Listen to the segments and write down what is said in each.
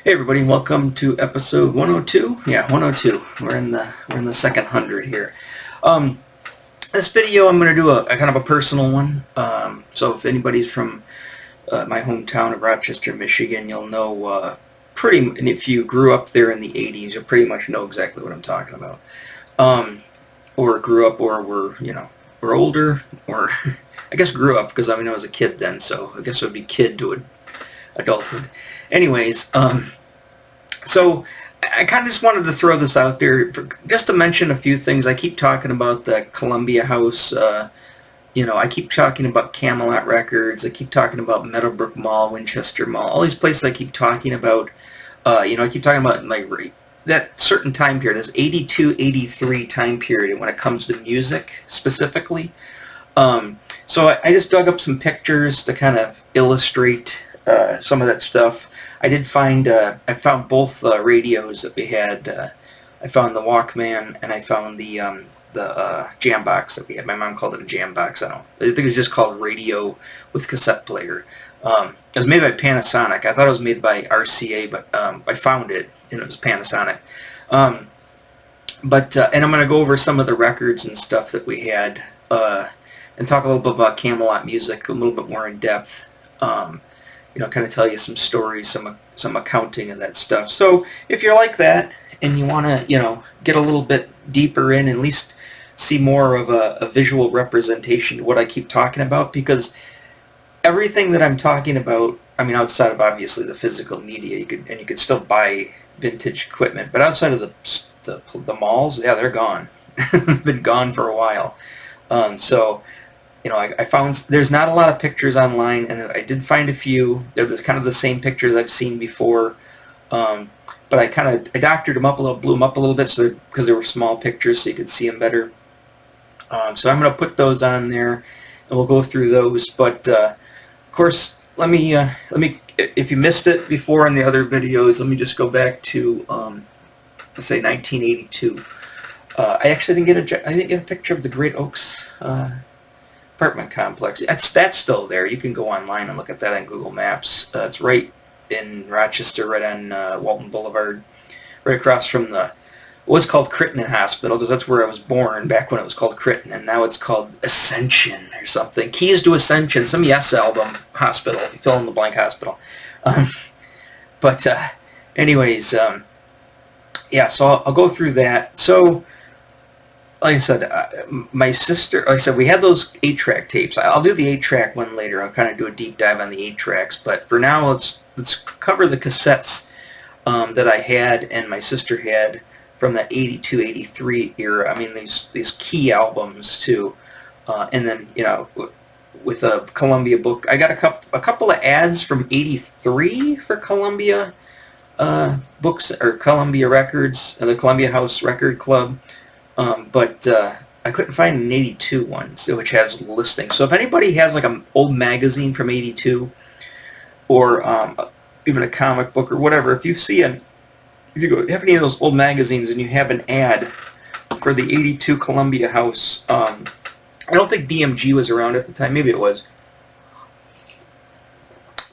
Hey everybody, welcome to episode 102. Yeah, 102. We're in the second 100 here. Um, this video I'm going to do a kind of a personal one. So if anybody's from my hometown of Rochester, Michigan, you'll know and if you grew up there in the 80s, you'll pretty much know exactly what I'm talking about. Or grew up, or were older, or I guess grew up because I was a kid then, so I guess it would be kid to adulthood. Anyways, so I kind of just wanted to throw this out there just to mention a few things. I keep talking about the Columbia House. I keep talking about Camelot Records. I keep talking about Meadowbrook Mall, Winchester Mall. All these places I keep talking about. I keep talking about like that certain time period, this 82, 83 time period when it comes to music specifically. So I just dug up some pictures to kind of illustrate some of that stuff. I found both radios that we had. I found the Walkman and I found the jam box that we had. My mom called it a jam box. I think it was just called radio with cassette player. It was made by Panasonic. I thought it was made by RCA, but I found it and it was Panasonic. And I'm going to go over some of the records and stuff that we had and talk a little bit about Camelot music a little bit more in depth. Kind of tell you some stories, some accounting of that stuff. So if you're like that and you want to, get a little bit deeper in and at least see more of a visual representation of what I keep talking about, because everything that I'm talking about, outside of obviously the physical media, you could still buy vintage equipment, but outside of the malls, yeah, they're gone. They've been gone for a while. I found there's not a lot of pictures online, and I did find a few. They're kind of the same pictures I've seen before, but I doctored them up a little, blew them up a little bit, because they were small pictures, so you could see them better. So I'm going to put those on there, and we'll go through those. But of course, let me. If you missed it before in the other videos, let me just go back to let's say 1982. I actually didn't get a picture of the Great Oaks apartment complex. That's still there. You can go online and look at that on Google Maps. It's right in Rochester, right on Walton Boulevard, right across from what was called Crittenden Hospital, because that's where I was born back when it was called Crittenden, and now it's called Ascension or something. Keys to Ascension, some Yes album hospital, fill in the blank hospital. Anyways, yeah, so I'll go through that. So like I said, my sister, like I said, we had those 8-track tapes. I'll do the 8-track one later. I'll kind of do a deep dive on the 8-tracks. But for now, let's cover the cassettes that I had and my sister had from that 82, 83 era. These key albums, too. And then, with a Columbia book, I got a couple of ads from 83 for Columbia books, or Columbia Records, the Columbia House Record Club. But I couldn't find an 82 one, which has listings. So if anybody has like an old magazine from 82, or even a comic book or whatever, if you have any of those old magazines and you have an ad for the 82 Columbia House, I don't think BMG was around at the time. Maybe it was.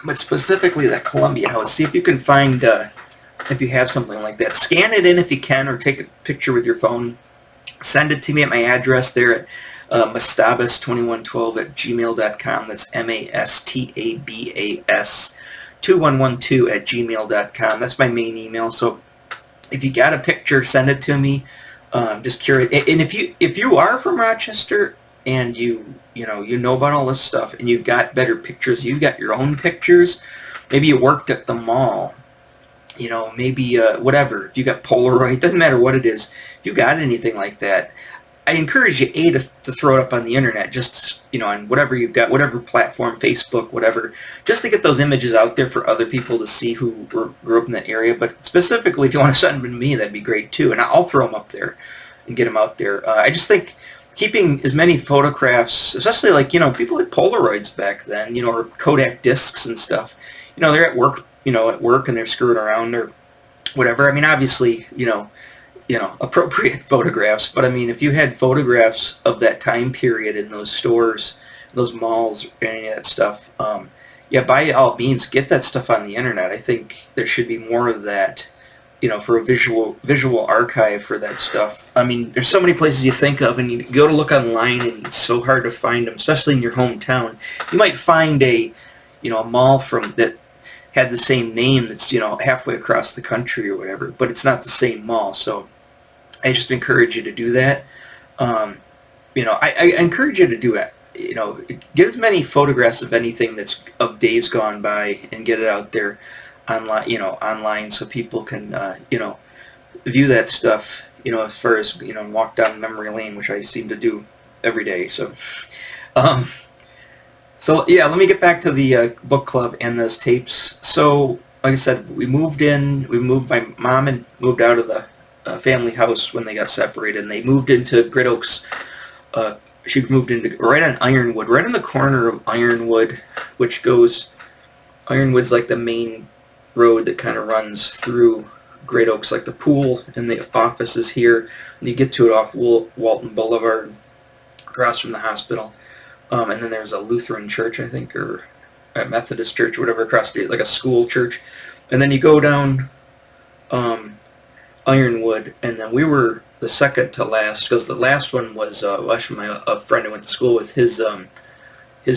But specifically that Columbia House, see if you can find, if you have something like that. Scan it in if you can, or take a picture with your phone. Send it to me at my address there at mastabas2112@gmail.com. That's mastabas2112@gmail.com. That's my main email. So if you got a picture, send it to me. Just curious. And if you are from Rochester and you know about all this stuff and you've got better pictures, you've got your own pictures. Maybe you worked at the mall. Maybe whatever. If you got Polaroid, doesn't matter what it is. If you got anything like that, I encourage you to throw it up on the internet, just on whatever you've got, whatever platform, Facebook, whatever, just to get those images out there for other people to see who grew up in that area. But specifically, if you want to send them to me, that'd be great too, and I'll throw them up there and get them out there. I just think keeping as many photographs, especially like people had Polaroids back then, or Kodak discs and stuff. They're at work. At work and they're screwing around or whatever. Obviously, appropriate photographs. But if you had photographs of that time period in those stores, those malls, any of that stuff, yeah, by all means, get that stuff on the internet. I think there should be more of that, for a visual archive for that stuff. I mean, there's so many places you think of, and you go to look online, and it's so hard to find them, especially in your hometown. You might find a mall from that had the same name that's halfway across the country or whatever, but it's not the same mall. So I just encourage you to do that. Um, I encourage you to do it. Get as many photographs of anything that's of days gone by and get it out there online so people can, view that stuff, as far as, walk down memory lane, which I seem to do every day. Um, so yeah, let me get back to the book club and those tapes. So, like I said, we moved in. My mom and moved out of the family house when they got separated, and they moved into Grid Oaks. She moved into right on Ironwood, right in the corner of Ironwood, which goes. Ironwood's like the main road that kind of runs through Great Oaks, like the pool and the office is here. And you get to it off Walton Boulevard, across from the hospital. And then there's a Lutheran church, I think, or a Methodist church, or whatever, across the street, like a school church. And then you go down Ironwood, and then we were the second to last, because the last one was actually a friend I went to school with, his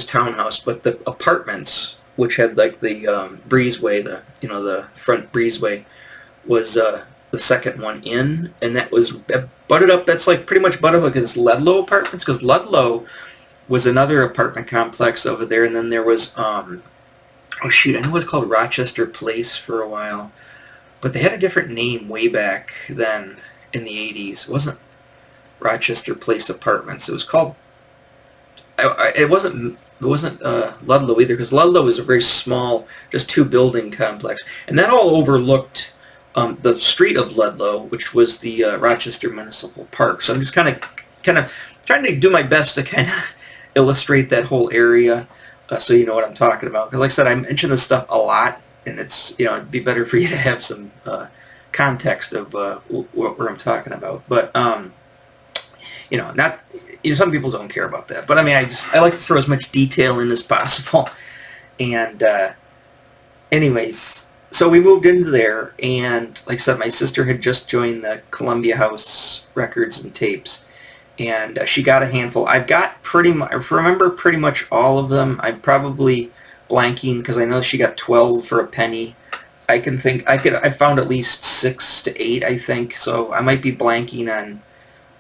townhouse, but the apartments, which had like the breezeway, the front breezeway, was the second one in, and that was butted up. That's like pretty much butted up against Ludlow Apartments, because Ludlow was another apartment complex over there, and then there was I know it was called Rochester Place for a while, but they had a different name way back then in the 80s. It wasn't Rochester Place Apartments. It was called. It wasn't Ludlow either, because Ludlow is a very small, just two-building complex, and that all overlooked the street of Ludlow, which was the Rochester Municipal Park. So I'm just kind of trying to do my best to kind of illustrate that whole area, so you know what I'm talking about. Because, like I said, I mention this stuff a lot, and it's it'd be better for you to have some context of what I'm talking about. But not. Some people don't care about that, but I mean, I like to throw as much detail in as possible. And anyways, so we moved into there, and like I said, my sister had just joined the Columbia House Records and Tapes, and she got a handful. I've got I remember pretty much all of them. I'm probably blanking because I know she got 12 for a penny. I found at least 6 to 8, I think. So I might be blanking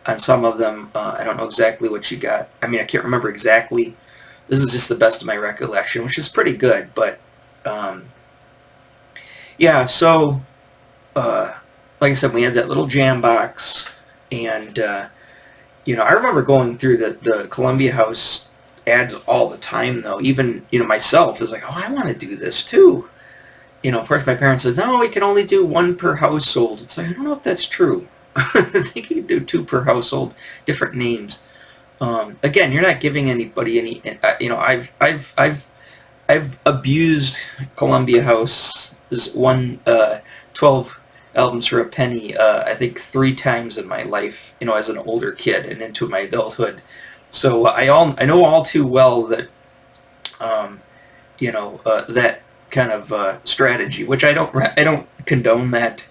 on some of them. I don't know exactly what she got. I mean, I can't remember exactly. This is just the best of my recollection, which is pretty good. But yeah, so like I said, we had that little jam box, and I remember going through the Columbia House ads all the time, though. Even myself is like, oh, I want to do this too. Of course, my parents said, no, we can only do 1 per household. It's like, I don't know if that's true. I think you can do 2 per household, different names. Again, you're not giving anybody any. I've abused Columbia House's 12 albums for a penny. I think 3 times in my life. As an older kid and into my adulthood. So I know all too well that that kind of strategy, which I don't condone that.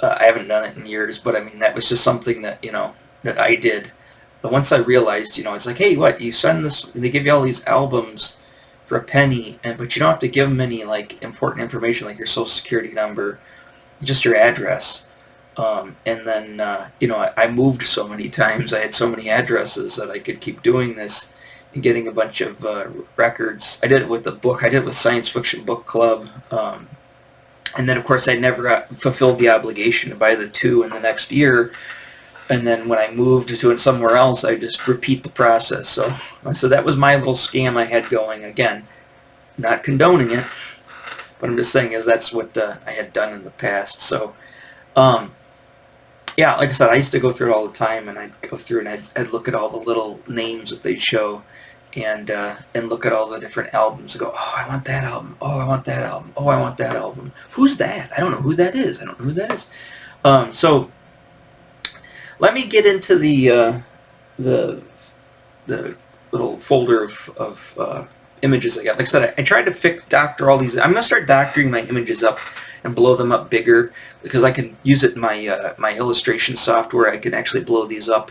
I haven't done it in years, but I mean, that was just something that, that I did. But once I realized, it's like, hey, you send this, they give you all these albums for a penny, but you don't have to give them any, like, important information, like your social security number, just your address. And then, I moved so many times, I had so many addresses that I could keep doing this and getting a bunch of records. I did it with the book, I did it with Science Fiction Book Club, and then, of course, I never fulfilled the obligation to buy the 2 in the next year. And then when I moved to it somewhere else, I just repeat the process. So that was my little scam I had going. Again, not condoning it, but I'm just saying that's what I had done in the past. So, yeah, like I said, I used to go through it all the time, and I'd go through and I'd look at all the little names that they'd show. And look at all the different albums and go, oh, I want that album. Oh, I want that album. Oh, I want that album. Who's that? I don't know who that is. I don't know who that is. So let me get into the little folder of images I got. Like I said, I tried to doctor all these. I'm going to start doctoring my images up and blow them up bigger, because I can use it in my my illustration software. I can actually blow these up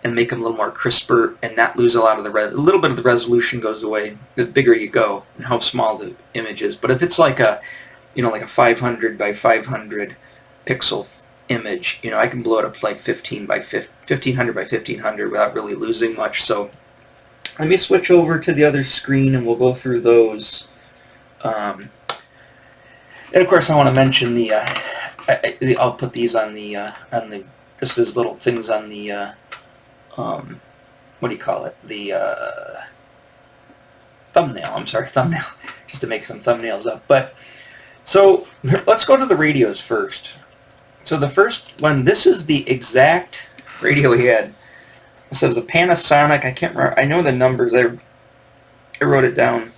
and make them a little more crisper and not lose a lot of the a little bit of the resolution goes away the bigger you go and how small the image is. But if it's like a, you know, like a 500 by 500 pixel image, you know, I can blow it up to like 1500 by 1500 without really losing much. So let me switch over to the other screen and we'll go through those. And of course, I want to mention the. I'll put these on the just as little things on the. What do you call it? The thumbnail. I'm sorry, thumbnail. Just to make some thumbnails up. But so let's go to the radios first. So the first one. This is the exact radio he had. So it was a Panasonic. I can't remember. I know the numbers. I wrote it down.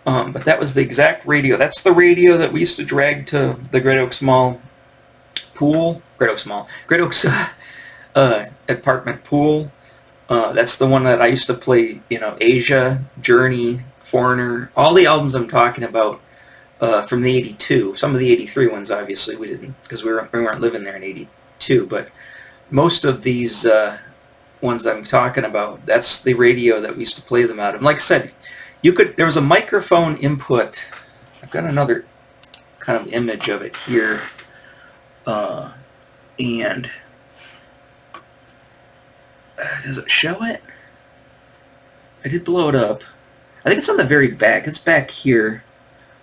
But that was the exact radio. That's the radio that we used to drag to the Great Oaks Mall pool. Great Oaks apartment pool. That's the one that I used to play, you know, Asia, Journey, Foreigner, all the albums I'm talking about from the 82. Some of the 83 ones, obviously, we didn't, because we weren't living there in 82, but most of these ones I'm talking about, that's the radio that we used to play them out of. And like I said, there was a microphone input. I've got another kind of image of it here. And does it show it? I did blow it up. I think it's on the very back. It's back here.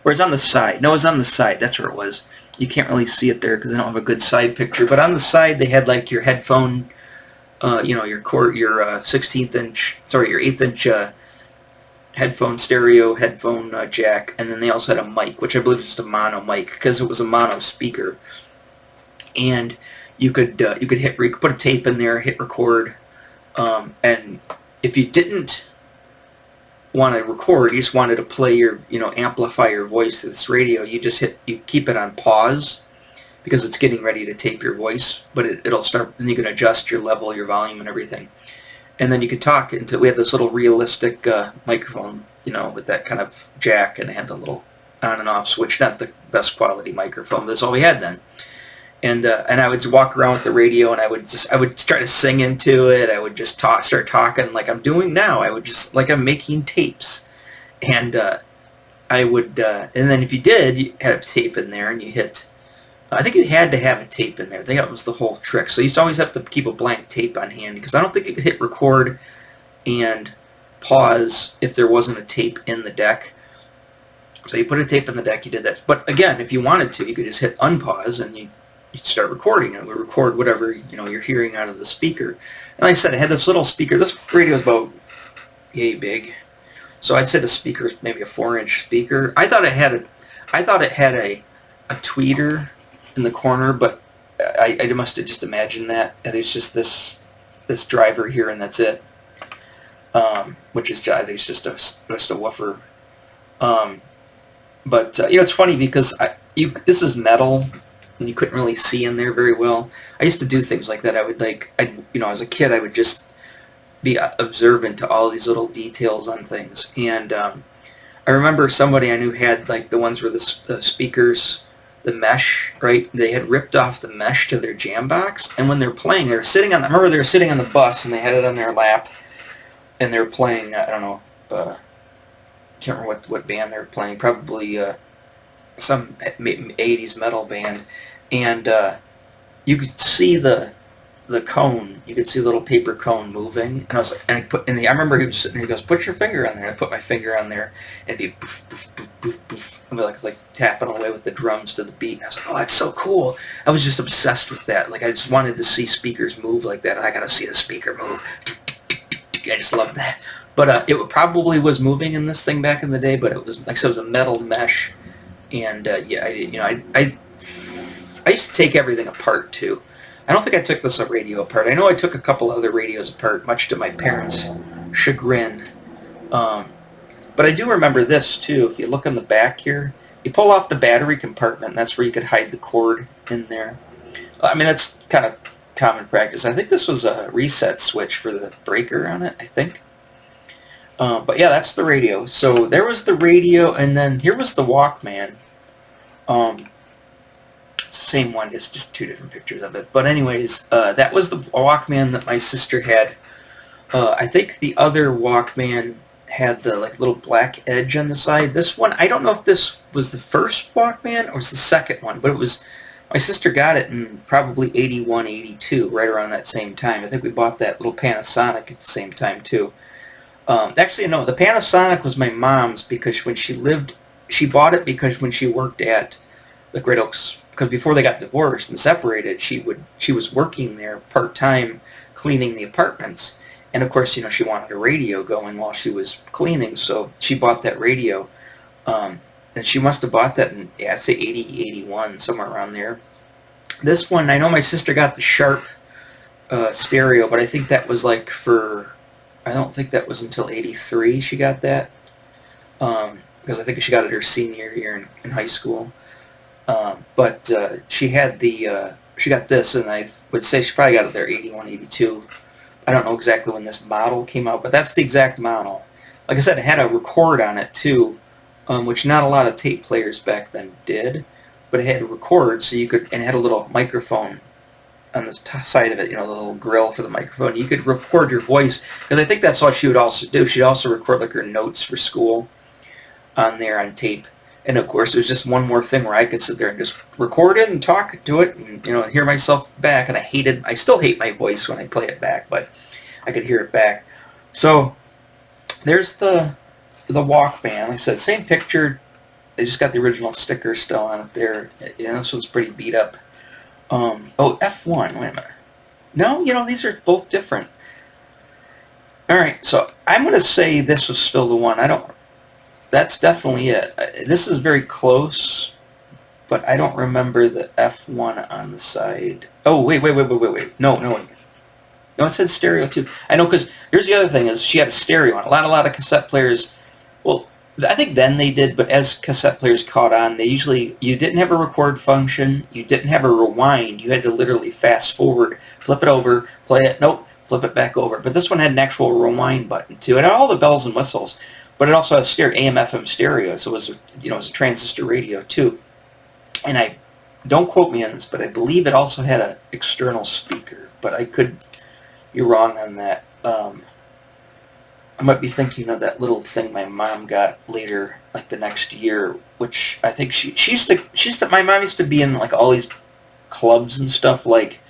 Or it's on the side. No, it's on the side. That's where it was. You can't really see it there because I don't have a good side picture. But on the side, they had like your headphone, you know, your 16th inch, sorry, your 8th inch headphone stereo, headphone jack, and then they also had a mic, which I believe was just a mono mic because it was a mono speaker. And you could put a tape in there, hit record, and if you didn't want to record, you just wanted to play your, you know, amplify your voice to this radio, you keep it on pause because it's getting ready to tape your voice, but it'll start, and you can adjust your level, your volume, and everything. And then you could talk until we had this little realistic microphone, you know, with that kind of jack, and it had the little on and off switch. Not the best quality microphone, but that's all we had then. And I would walk around with the radio, and I would try to sing into it. I would just start talking like I'm doing now. I would just like I'm making tapes, and I would, and then if you did, you have tape in there, and you hit. I think you had to have a tape in there. I think that was the whole trick. So you used to always have to keep a blank tape on hand because I don't think you could hit record and pause if there wasn't a tape in the deck. So you put a tape in the deck, you did that. But again, if you wanted to, you could just hit unpause and you'd start recording, and it would record whatever, you know, you're hearing out of the speaker. And like I said, I had this little speaker. This radio is about yay big. So I'd say the speaker is maybe a 4-inch speaker. I thought it had a tweeter in the corner, but I must have just imagined that. There's just this driver here, and that's it. Which is, I think it's just a woofer. But you know, it's funny because this is metal, and you couldn't really see in there very well. I used to do things like that. You know, as a kid, I would just be observant to all these little details on things. And I remember somebody I knew had like the ones where the speakers, the mesh, right? They had ripped off the mesh to their jam box, and when they're playing, they were sitting on. I remember they were sitting on the bus, and they had it on their lap, and they were playing. I don't know. Can't remember what band they were playing. Probably some 80s metal band, and you could see the cone. You could see a little paper cone moving, and I was like, I remember he was sitting there. He goes, "Put your finger on there." I put my finger on there, and it'd be poof, poof, poof, poof, poof. I'd be like tapping away with the drums to the beat. And I was like, "Oh, that's so cool!" I was just obsessed with that. Like I just wanted to see speakers move like that. I gotta see the speaker move. I just loved that. But it probably was moving in this thing back in the day. But it was like I said, it was a metal mesh, and yeah, I used to take everything apart too. I don't think I took this radio apart. I know I took a couple other radios apart, much to my parents' chagrin. But I do remember this too. If you look on the back here, you pull off the battery compartment, and that's where you could hide the cord in there. I mean, that's kind of common practice. I think this was a reset switch for the breaker on it, I think. But yeah, that's the radio. So there was the radio, and then here was the Walkman. It's the same one, it's just two different pictures of it. But anyways, that was the Walkman that my sister had. I think the other Walkman had the like little black edge on the side. This one, I don't know if this was the first Walkman or was the second one, but it was, my sister got it in probably 81, 82, right around that same time. I think we bought that little Panasonic at the same time too. Actually, no, the Panasonic was my mom's because when she lived, she bought it because when she worked at the Great Oaks, because before they got divorced and separated, she was working there part-time cleaning the apartments. And of course, she wanted a radio going while she was cleaning, so she bought that radio. And she must have bought that in, I'd say 80, 81, somewhere around there. This one, I know my sister got the Sharp stereo, but I think that was like I don't think that was until 83 she got that. Because I think she got it her senior year in high school. But she had she got this, and I would say she probably got it there 81, 82. I don't know exactly when this model came out, but that's the exact model. Like I said, it had a record on it too, which not a lot of tape players back then did, but it had a record, so you could, and it had a little microphone on the side of it, the little grill for the microphone. You could record your voice, because I think that's what she would also do. She'd also record like her notes for school on there on tape. And of course, there's just one more thing where I could sit there and just record it and talk to it and, hear myself back. And I still hate my voice when I play it back, but I could hear it back. So there's the Walkman. Like I said, same picture. They just got the original sticker still on it there. This one's pretty beat up. Oh, F1. Wait a minute. No, these are both different. All right, so I'm going to say this was still the one. That's definitely it. This is very close, but I don't remember the F1 on the side. Oh, wait. No, it said stereo too. I know, because here's the other thing, is she had a stereo on. A lot of cassette players, well, I think then they did, but as cassette players caught on, you didn't have a record function, you didn't have a rewind, you had to literally fast forward, flip it over, play it, nope, flip it back over. But this one had an actual rewind button too. It had all the bells and whistles. But it also has AM, FM stereo, so it was a transistor radio too. And don't quote me on this, but I believe it also had an external speaker. But I could be wrong on that. I might be thinking of that little thing my mom got later, like the next year, which I think my mom used to be in like all these clubs and stuff. Like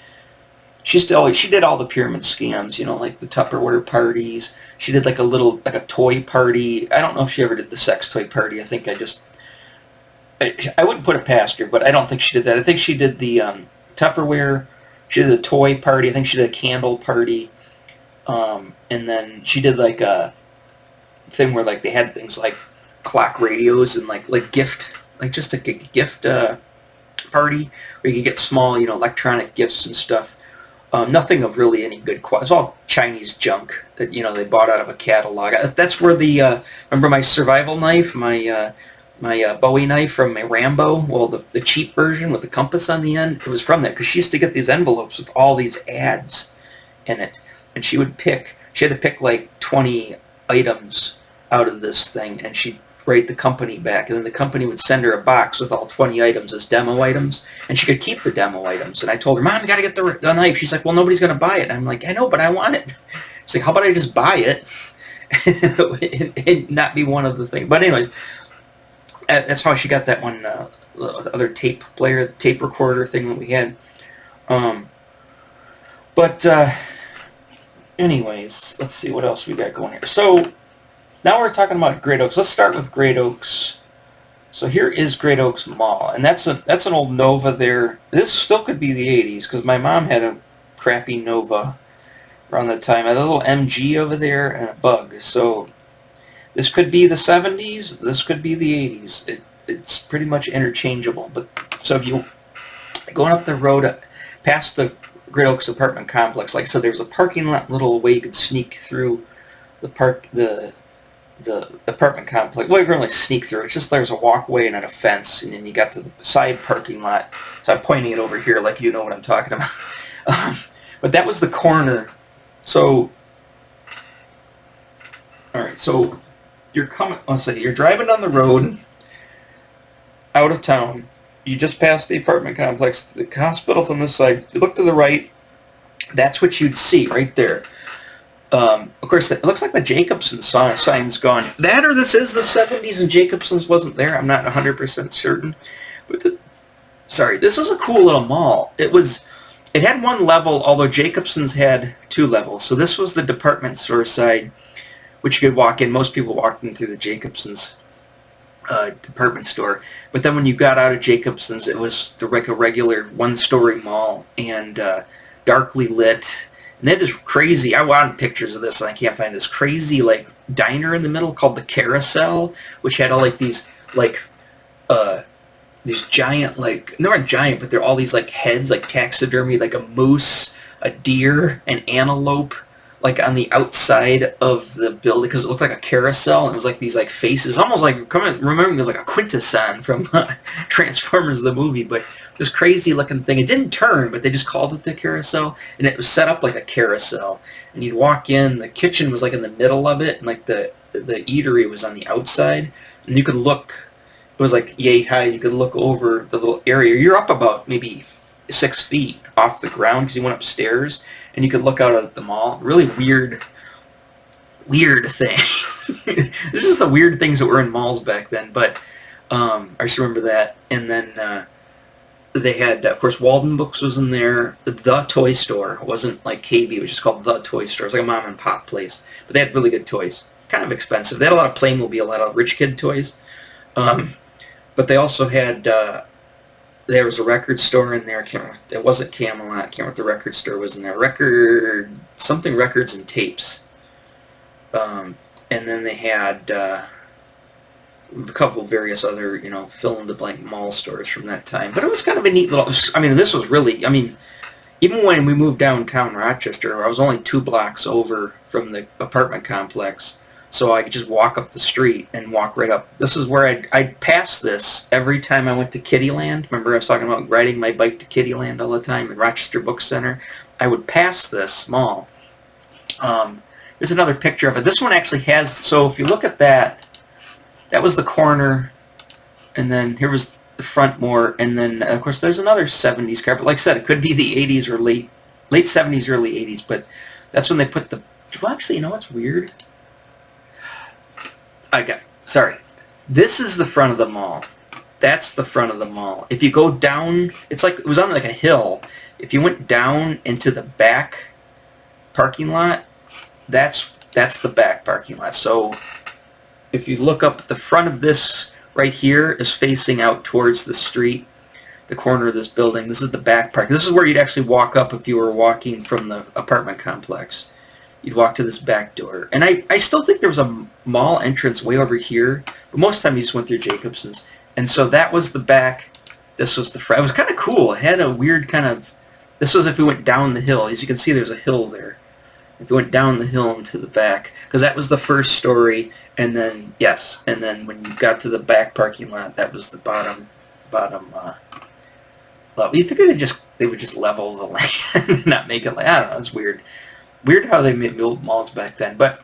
she did all the pyramid scams, like the Tupperware parties. She did like a toy party. I don't know if she ever did the sex toy party. I think I wouldn't put it past her, but I don't think she did that. I think she did the Tupperware. She did a toy party. I think she did a candle party. And then she did like a thing where like they had things like clock radios and like gift, like just a gift party where you could get small, electronic gifts and stuff. Nothing of really any good quality. It's all Chinese junk that they bought out of a catalog. That's where remember my survival knife, my Bowie knife from my Rambo. Well, the cheap version with the compass on the end. It was from that, because she used to get these envelopes with all these ads in it, and she had to pick like 20 items out of this thing, and she'd write the company back, and then the company would send her a box with all 20 items as demo items, and she could keep the demo items. And I told her, Mom, you got to get the knife. She's like, well, nobody's going to buy it. And I'm like, I know, but I want it. She's like, how about I just buy it and not be one of the things. But anyways, that's how she got that one, the other tape recorder thing that we had. Anyways, let's see what else we got going here. So now we're talking about Great Oaks. Let's start with Great Oaks. So here is Great Oaks Mall, and that's an old Nova there. This still could be the 80s, because my mom had a crappy Nova around that time. I had a little MG over there and a Bug. So this could be the 70s. This could be the 80s. It's pretty much interchangeable. But so if you going up the road past the Great Oaks apartment complex, like I said, there was a parking lot, little way you could sneak through the apartment complex. Well, you couldn't really sneak through. It's just there's a walkway and then a fence, and then you got to the side parking lot. So I'm pointing it over here like you know what I'm talking about. But that was the corner. So, all right. right, so you're coming, let's say, you're driving down the road out of town. You just passed the apartment complex. The hospital's on this side. You look to the right. That's what you'd see right there. Of course, it looks like the Jacobson sign's gone. That or this is the 70s and Jacobson's wasn't there. I'm not 100% certain. But this was a cool little mall. It had one level, although Jacobson's had two levels. So this was the department store side, which you could walk in. Most people walked in through the Jacobson's department store. But then when you got out of Jacobson's, it was like a regular one-story mall and darkly lit. And they had this crazy, I wanted pictures of this and I can't find this crazy like diner in the middle called the Carousel, which had all like these giant, like, they weren't giant, but they're all these like heads, like taxidermy, like a moose, a deer, an antelope, like on the outside of the building, because it looked like a carousel, and it was like these like faces, almost like remembering like a quintesson from Transformers the movie, but this crazy looking thing. It didn't turn, but they just called it the Carousel, and it was set up like a carousel. And you'd walk in, the kitchen was like in the middle of it, and like the eatery was on the outside, and you could look. It was like yay high. You could look over the little area. You're up about maybe 6 feet off the ground because you went upstairs, and you could look out at the mall. Really weird thing. This is the weird things that were in malls back then. But I just remember that. And then they had, of course, Walden Books was in there. The Toy Store. It wasn't like KB. It was just called The Toy Store. It was like a mom and pop place. But they had really good toys. Kind of expensive. They had a lot of Playmobil, a lot of rich kid toys. But they also had, there was a record store in there. It wasn't Camelot. I can't remember what the record store was in there. Records and tapes. And then they had a couple of various other, fill-in-the-blank mall stores from that time. But it was kind of a neat little, this was really, even when we moved downtown Rochester, I was only 2 blocks over from the apartment complex. So I could just walk up the street and walk right up. This is where I'd pass this every time I went to Kittyland. Remember I was talking about riding my bike to Kittyland all the time in Rochester Book Center? I would pass this mall. There's another picture of it. This one actually has, so if you look at that, that was the corner, and then here was the front more, and then of course there's another 70s car. But like I said, it could be the 80s or late 70s, early 80s, but that's when they put the, well actually, you know what's weird? Sorry. This is the front of the mall. That's the front of the mall. If you go down, it's like, it was on like a hill. If you went down into the back parking lot, that's the back parking lot. So if you look up at the front of this right here is facing out towards the street, the corner of this building. This is the back park. This is where you'd actually walk up if you were walking from the apartment complex. You'd walk to this back door. And I still think there was a mall entrance way over here, but most of the time you just went through Jacobson's. And so that was the back. This was the front. It was kind of cool. It had a weird kind of, this was if we went down the hill. As you can see, there's a hill there. If you went down the hill into the back, because that was the first story, and then, yes, and then when you got to the back parking lot, that was the bottom level. You think they would just level the land and not make it like, I don't know, it's weird. Weird how they made build malls back then, but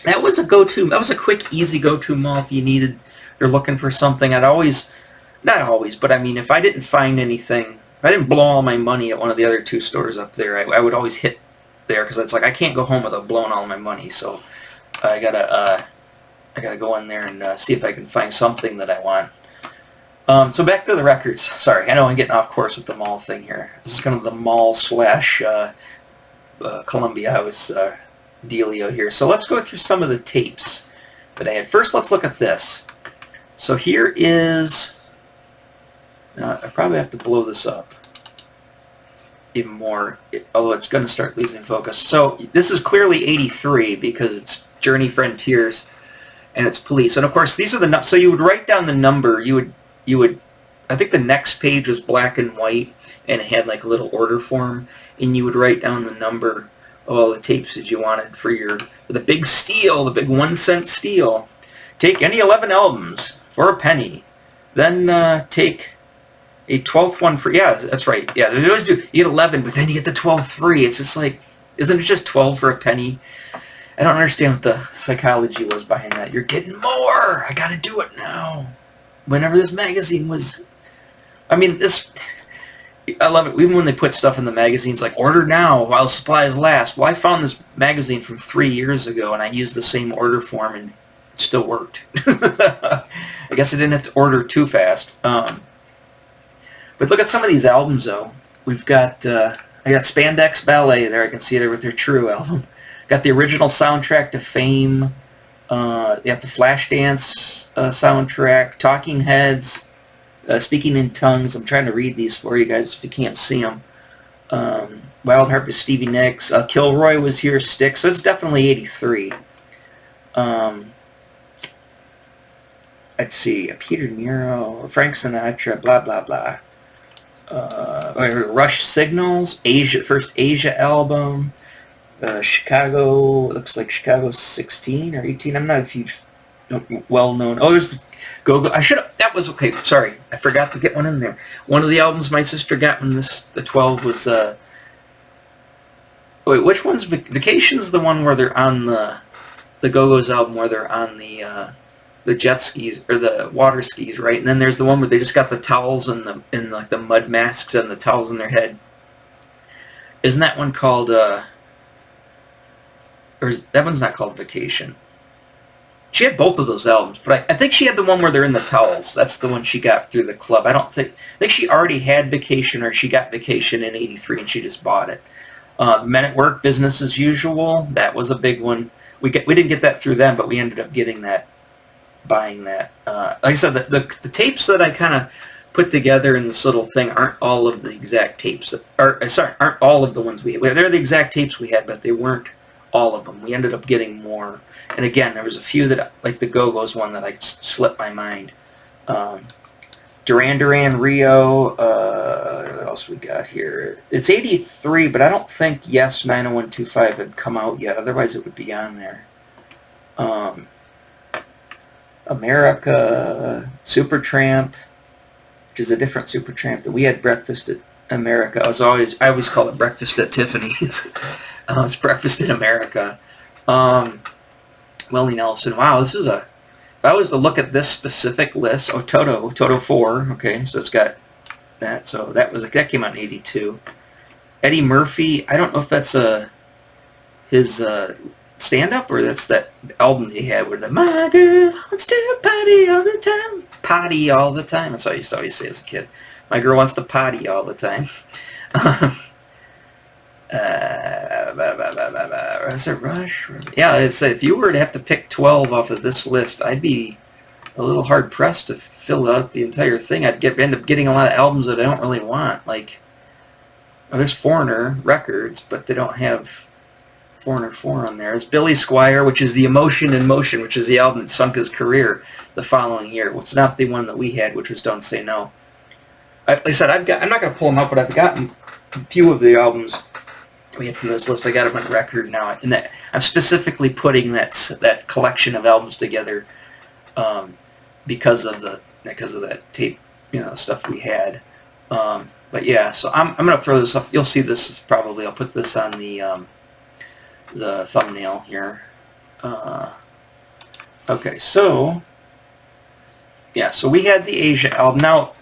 that was a go-to. That was a quick, easy go-to mall if you're looking for something. Not always, but I mean, if I didn't find anything, if I didn't blow all my money at one of the other 2 stores up there, I would always hit there because it's like I can't go home without blowing all my money. So I gotta go in there and see if I can find something that I want. So back to the records. Sorry, I know I'm getting off course with the mall thing here. This is kind of the mall slash Columbia House dealio here. So let's go through some of the tapes that I had. First, let's look at this. So here is, I probably have to blow this up even more, although it's going to start losing focus. So this is clearly 83 because it's Journey Frontiers and it's Police. And of course, these are the, so you would write down the number. You would, I think the next page was black and white and it had like a little order form, and you would write down the number of all the tapes that you wanted for the big steal, the big 1-cent steal. Take any 11 albums for a penny. Then take a 12th one for, yeah, that's right. Yeah, they always do, you get 11, but then you get the 12th free. It's just like, isn't it just 12 for a penny? I don't understand what the psychology was behind that. You're getting more. I got to do it now. Whenever this magazine was, I mean, this. I love it. Even when they put stuff in the magazines like order now while supplies last. Well, I found this magazine from 3 years ago and I used the same order form and it still worked. I guess I didn't have to order too fast. But look at some of these albums though. We've got I got Spandex Ballet there. I can see there with their True album. Got the original soundtrack to Fame. They have the Flashdance soundtrack, Talking Heads. Speaking in Tongues. I'm trying to read these for you guys if you can't see them. Wild Heart with Stevie Nicks. Kilroy was here. Styx. So it's definitely 83. Let's see. Peter Nero. Frank Sinatra. Blah, blah, blah. Rush Signals. Asia. First Asia album. Chicago. Looks like Chicago 16 or 18. I'm not a huge well-known. Oh, there's the Go-Go. I should have. That was okay. Sorry, I forgot to get one in there. One of the albums my sister got when the 12 was. Wait, which one's Vacation's the one where they're on the Go-Go's album where they're on the jet skis or the water skis, right? And then there's the one where they just got the towels and like the mud masks and the towels in their head. Isn't that one called? That one's not called Vacation. She had both of those albums, but I think she had the one where they're in the towels. That's the one she got through the club. I think she already had Vacation, or she got Vacation in 83 and she just bought it. Men at Work, Business as Usual, that was a big one. We didn't get that through them, but we ended up getting that, buying that. Like I said, the tapes that I kind of put together in this little thing aren't all of the exact tapes. Aren't all of the ones we had. They're the exact tapes we had, but they weren't all of them. We ended up getting more. And again, there was a few that, like the Go-Go's one that slipped my mind. Duran Duran, Rio, what else we got here? It's 83, but I don't think Yes 90125 had come out yet. Otherwise, it would be on there. America, Supertramp, which is a different Supertramp. We had Breakfast at America. I always call it Breakfast at Tiffany's. It's Breakfast in America. Willie Nelson. Wow, this is if I was to look at this specific list, Toto 4, okay, so it's got that, so that came out in 82. Eddie Murphy, I don't know if that's his stand-up or that's that album he had where my girl wants to party all the time. Potty all the time, that's what I used to always say as a kid. My girl wants to potty all the time. Is it Rush? Yeah, it's if you were to have to pick 12 off of this list, I'd be a little hard pressed to fill out the entire thing. I'd end up getting a lot of albums that I don't really want. Like, there's Foreigner Records, but they don't have Foreigner 4 on there. It's Billy Squier, which is the Emotion in Motion, which is the album that sunk his career the following year. It's not the one that we had, which was Don't Say No. Like I said, I'm not going to pull them up, but I've gotten a few of the albums we had from this list. I got them on record now, and that I'm specifically putting that collection of albums together because of that tape, stuff we had. But yeah, so I'm gonna throw this up. You'll see this probably. I'll put this on the thumbnail here. Okay, so yeah, so we had the Asia album. Now,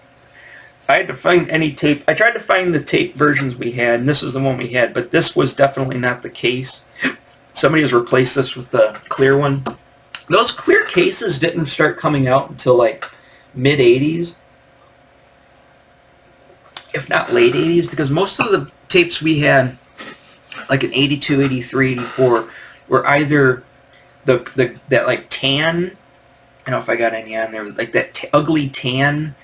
I had to find any tape. I tried to find the tape versions we had, and this was the one we had, but this was definitely not the case. Somebody has replaced this with the clear one. Those clear cases didn't start coming out until like mid-'80s, if not late 80s, because most of the tapes we had, like in 82, 83, 84, were either that like tan, I don't know if I got any on there, like that ugly tan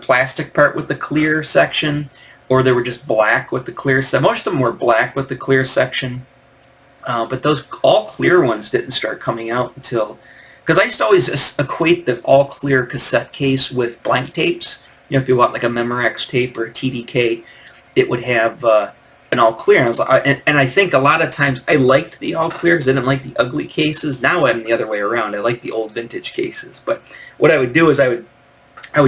plastic part with the clear section, or they were just black with the clear section. Most of them were black with the clear section, but those all clear ones didn't start coming out until, because I used to always equate the all clear cassette case with blank tapes. If you want like a Memorex tape or a TDK, it would have an all clear. And I think a lot of times I liked the all clear because I didn't like the ugly cases. Now I'm the other way around. I like the old vintage cases. But what I would do is I would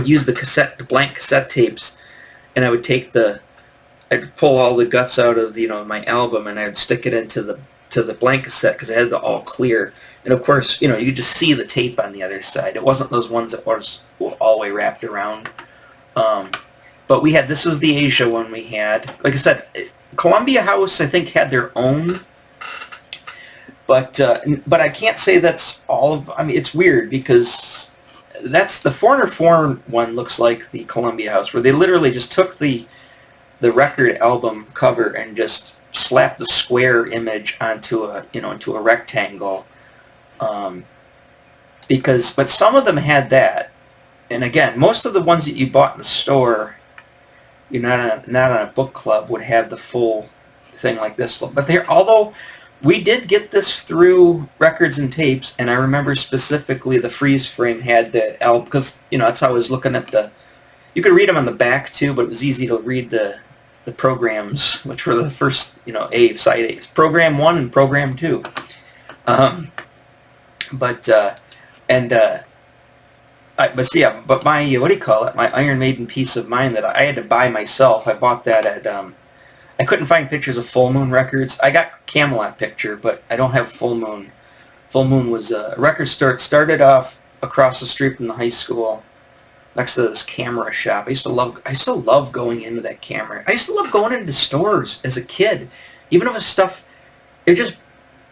use the blank cassette tapes, and I would I'd pull all the guts out of my album, and I would stick it into to the blank cassette because it had the all clear. And of course, you know, you could just see the tape on the other side. It wasn't those ones that was all the way wrapped around. But we had, this was the Asia one we had. Like I said, Columbia House, I think, had their own. But I can't say that's all of, I mean, it's weird because that's the Foreigner 4 one looks like the Columbia House, where they literally just took the record album cover and just slapped the square image onto a, you know, into a rectangle. But some of them had that. And again, most of the ones that you bought in the store, you're not on a book club, would have the full thing like this. But although we did get this through Records and Tapes, and I remember specifically the freeze frame had the album, because, you know, that's how I was looking at the, you could read them on the back too, but it was easy to read the programs, which were the first, you know, side A's, Program 1 and Program 2. But my, what do you call it, my Iron Maiden Peace of Mind that I had to buy myself, I bought that at, I couldn't find pictures of Full Moon Records. I got Camelot picture, but I don't have Full Moon. Full Moon was a record store. It started off across the street from the high school, next to this camera shop. I still love going into that camera. I used to love going into stores as a kid. Even if it was stuff, it just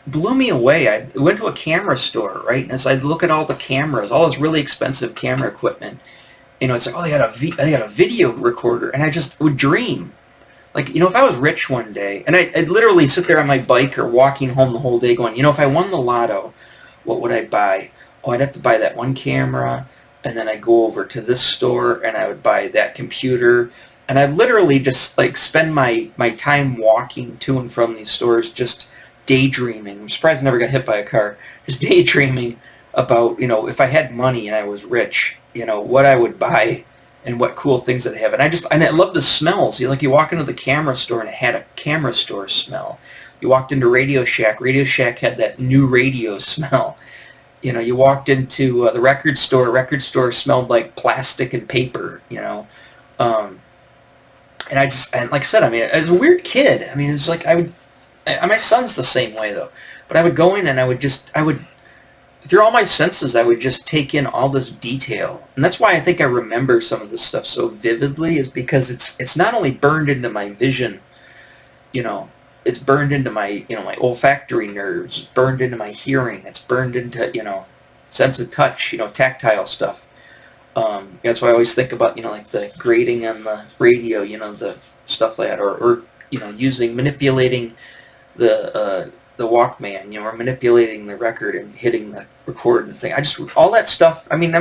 blew me away. I went to a camera store, right? And so I'd look at all the cameras, all this really expensive camera equipment. You know, it's like, oh, they got a video recorder. And I just would dream. Like, you know, if I was rich one day, and I'd literally sit there on my bike or walking home the whole day going, you know, if I won the lotto, what would I buy? Oh, I'd have to buy that one camera, and then I'd go over to this store, and I would buy that computer. And I'd literally just, like, spend my time walking to and from these stores just daydreaming. I'm surprised I never got hit by a car. Just daydreaming about, you know, if I had money and I was rich, you know, what I would buy and what cool things that have. And I love the smells. You walk into the camera store and it had a camera store smell. You walked into Radio Shack. Radio Shack had that new radio smell. You know, you walked into the record store. Record store smelled like plastic and paper. You know, and like I said, I mean, I was a weird kid. I mean, it's like my son's the same way though. But I would go in and I would through all my senses, I would just take in all this detail. And that's why I think I remember some of this stuff so vividly, is because it's not only burned into my vision, you know, it's burned into my, you know, my olfactory nerves, it's burned into my hearing, it's burned into, you know, sense of touch, you know, tactile stuff. That's why I always think about, you know, like the grating on the radio, you know, the stuff like that, or you know, manipulating the Walkman, you know, or manipulating the record and hitting the record and thing. All that stuff, I mean,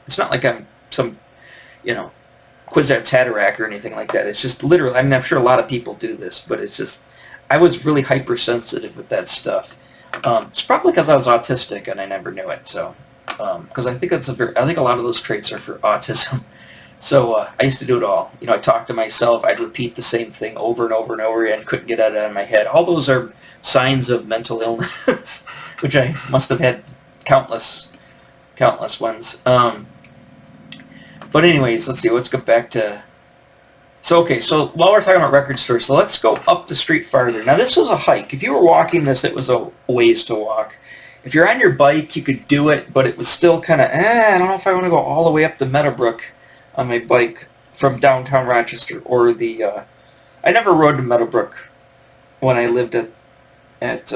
it's not like I'm some, you know, Kwisatz-Haderach or anything like that. It's just literally, I mean, I'm sure a lot of people do this, but it's just, I was really hypersensitive with that stuff. It's probably because I was autistic and I never knew it, so, because I think I think a lot of those traits are for autism. So I used to do it all. You know, I'd talk to myself, I'd repeat the same thing over and over and over again, couldn't get it out of my head. All those are signs of mental illness, which I must have had countless ones. But anyways, let's see, let's go back to, so while we're talking about record stores, so let's go up the street farther. Now this was a hike. If you were walking this, it was a ways to walk. If you're on your bike, you could do it, but it was still kind of, I don't know if I want to go all the way up to Meadowbrook on my bike from downtown Rochester, or I never rode to Meadowbrook when I lived at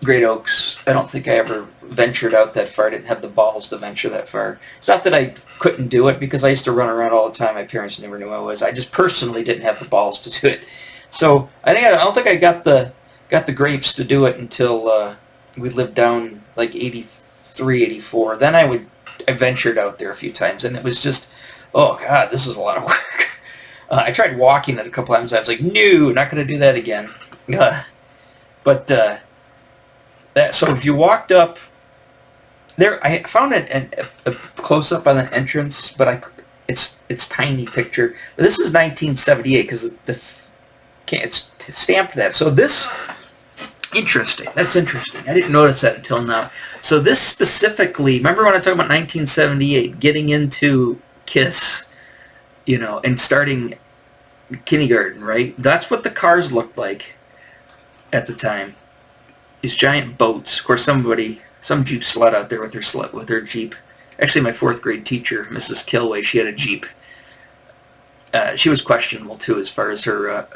Great Oaks. I don't think I ever ventured out that far. I didn't have the balls to venture that far. It's not that I couldn't do it, because I used to run around all the time. My parents never knew I was. I just personally didn't have the balls to do it. So I don't think I got the grapes to do it until we lived down like 83, 84. Then I ventured out there a few times, and it was just, oh God, this is a lot of work. I tried walking it a couple times. I was like, no, not going to do that again. So if you walked up there, I found a close up on the entrance, but it's tiny picture. But this is 1978 because it's stamped that. So this, interesting. That's interesting. I didn't notice that until now. So this specifically, remember when I talked about 1978, getting into KISS, you know, and starting kindergarten, right? That's what the cars looked like. at the time. These giant boats. Of course, some Jeep slut out there with their Jeep. Actually, my 4th grade teacher, Mrs. Kilway, she had a Jeep. She was questionable too, as far as her.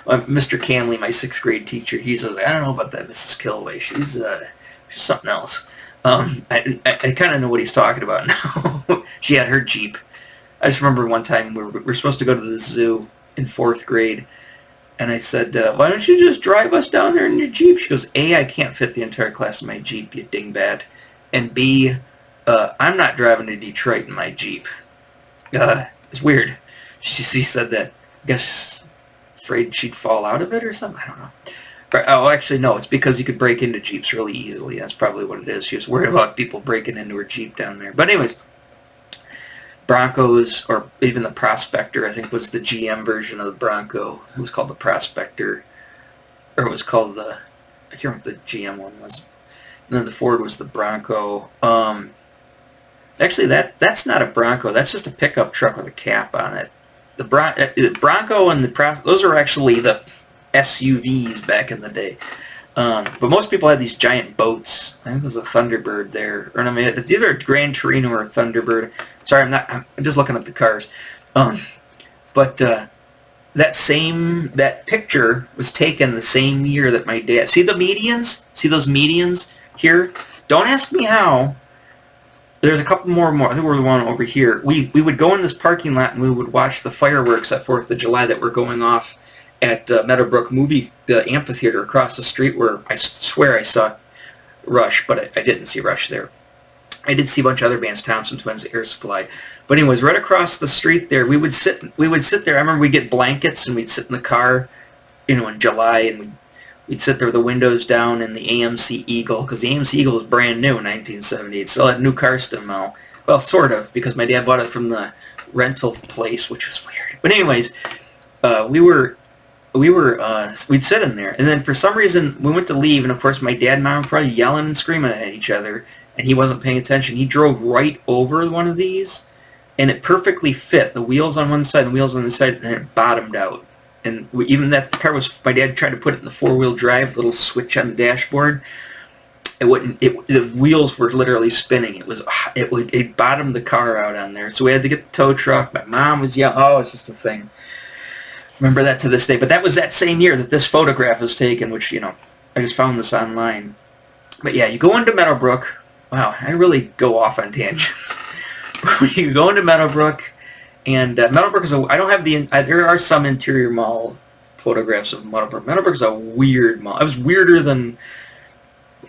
Mr. Canley, my 6th grade teacher, he's like, I don't know about that Mrs. Kilway. She's something else. I kind of know what he's talking about now. She had her Jeep. I just remember one time we were supposed to go to the zoo in 4th grade, and I said, why don't you just drive us down there in your Jeep? She goes, A, I can't fit the entire class in my Jeep, you dingbat, and B, I'm not driving to Detroit in my Jeep. It's weird. She said that. I guess afraid she'd fall out of it or something. I don't know. But, oh, actually, no. It's because you could break into Jeeps really easily. That's probably what it is. She was worried about people breaking into her Jeep down there. But anyways, Broncos, or even the Prospector, I think was the GM version of the Bronco. It was called the Prospector. Or it was called the... I can't remember what the GM one was. And then the Ford was the Bronco. Actually, that's not a Bronco. That's just a pickup truck with a cap on it. The Bronco and those are actually the SUVs back in the day. But most people had these giant boats. I think there's a Thunderbird there. Or I mean, it's either a Grand Torino or a Thunderbird. Sorry, I'm just looking at the cars. But that picture was taken the same year that my dad... See the medians? See those medians here? Don't ask me how. There's a couple more. I think we're the one over here. We would go in this parking lot and we would watch the fireworks at 4th of July that were going off at Meadowbrook the amphitheater across the street, where I swear I saw Rush, but I didn't see Rush there. I did see a bunch of other bands, Thompson Twins, Air Supply. But anyways, right across the street there, we would sit there. I remember we'd get blankets and we'd sit in the car, in July, and we'd sit there with the windows down in the AMC Eagle, because the AMC Eagle was brand new in 1978. Still had new car smell. Well, sort of, because my dad bought it from the rental place, which was weird. But anyways, we'd sit in there, and then for some reason we went to leave, and of course my dad and mom were probably yelling and screaming at each other, and he wasn't paying attention. He drove right over one of these, and it perfectly fit. The wheels on one side, the wheels on the side, and it bottomed out. And even that car was, my dad tried to put it in the 4-wheel drive, little switch on the dashboard. It wouldn't. The wheels were literally spinning. It bottomed the car out on there. So we had to get the tow truck. My mom was yelling. Oh, it's just a thing. Remember that to this day. But that was that same year that this photograph was taken, which, I just found this online. But yeah, you go into Meadowbrook. Wow, I really go off on tangents. You go into Meadowbrook. And Meadowbrook is I don't have there are some interior mall photographs of Meadowbrook. Meadowbrook is a weird mall. It was weirder than...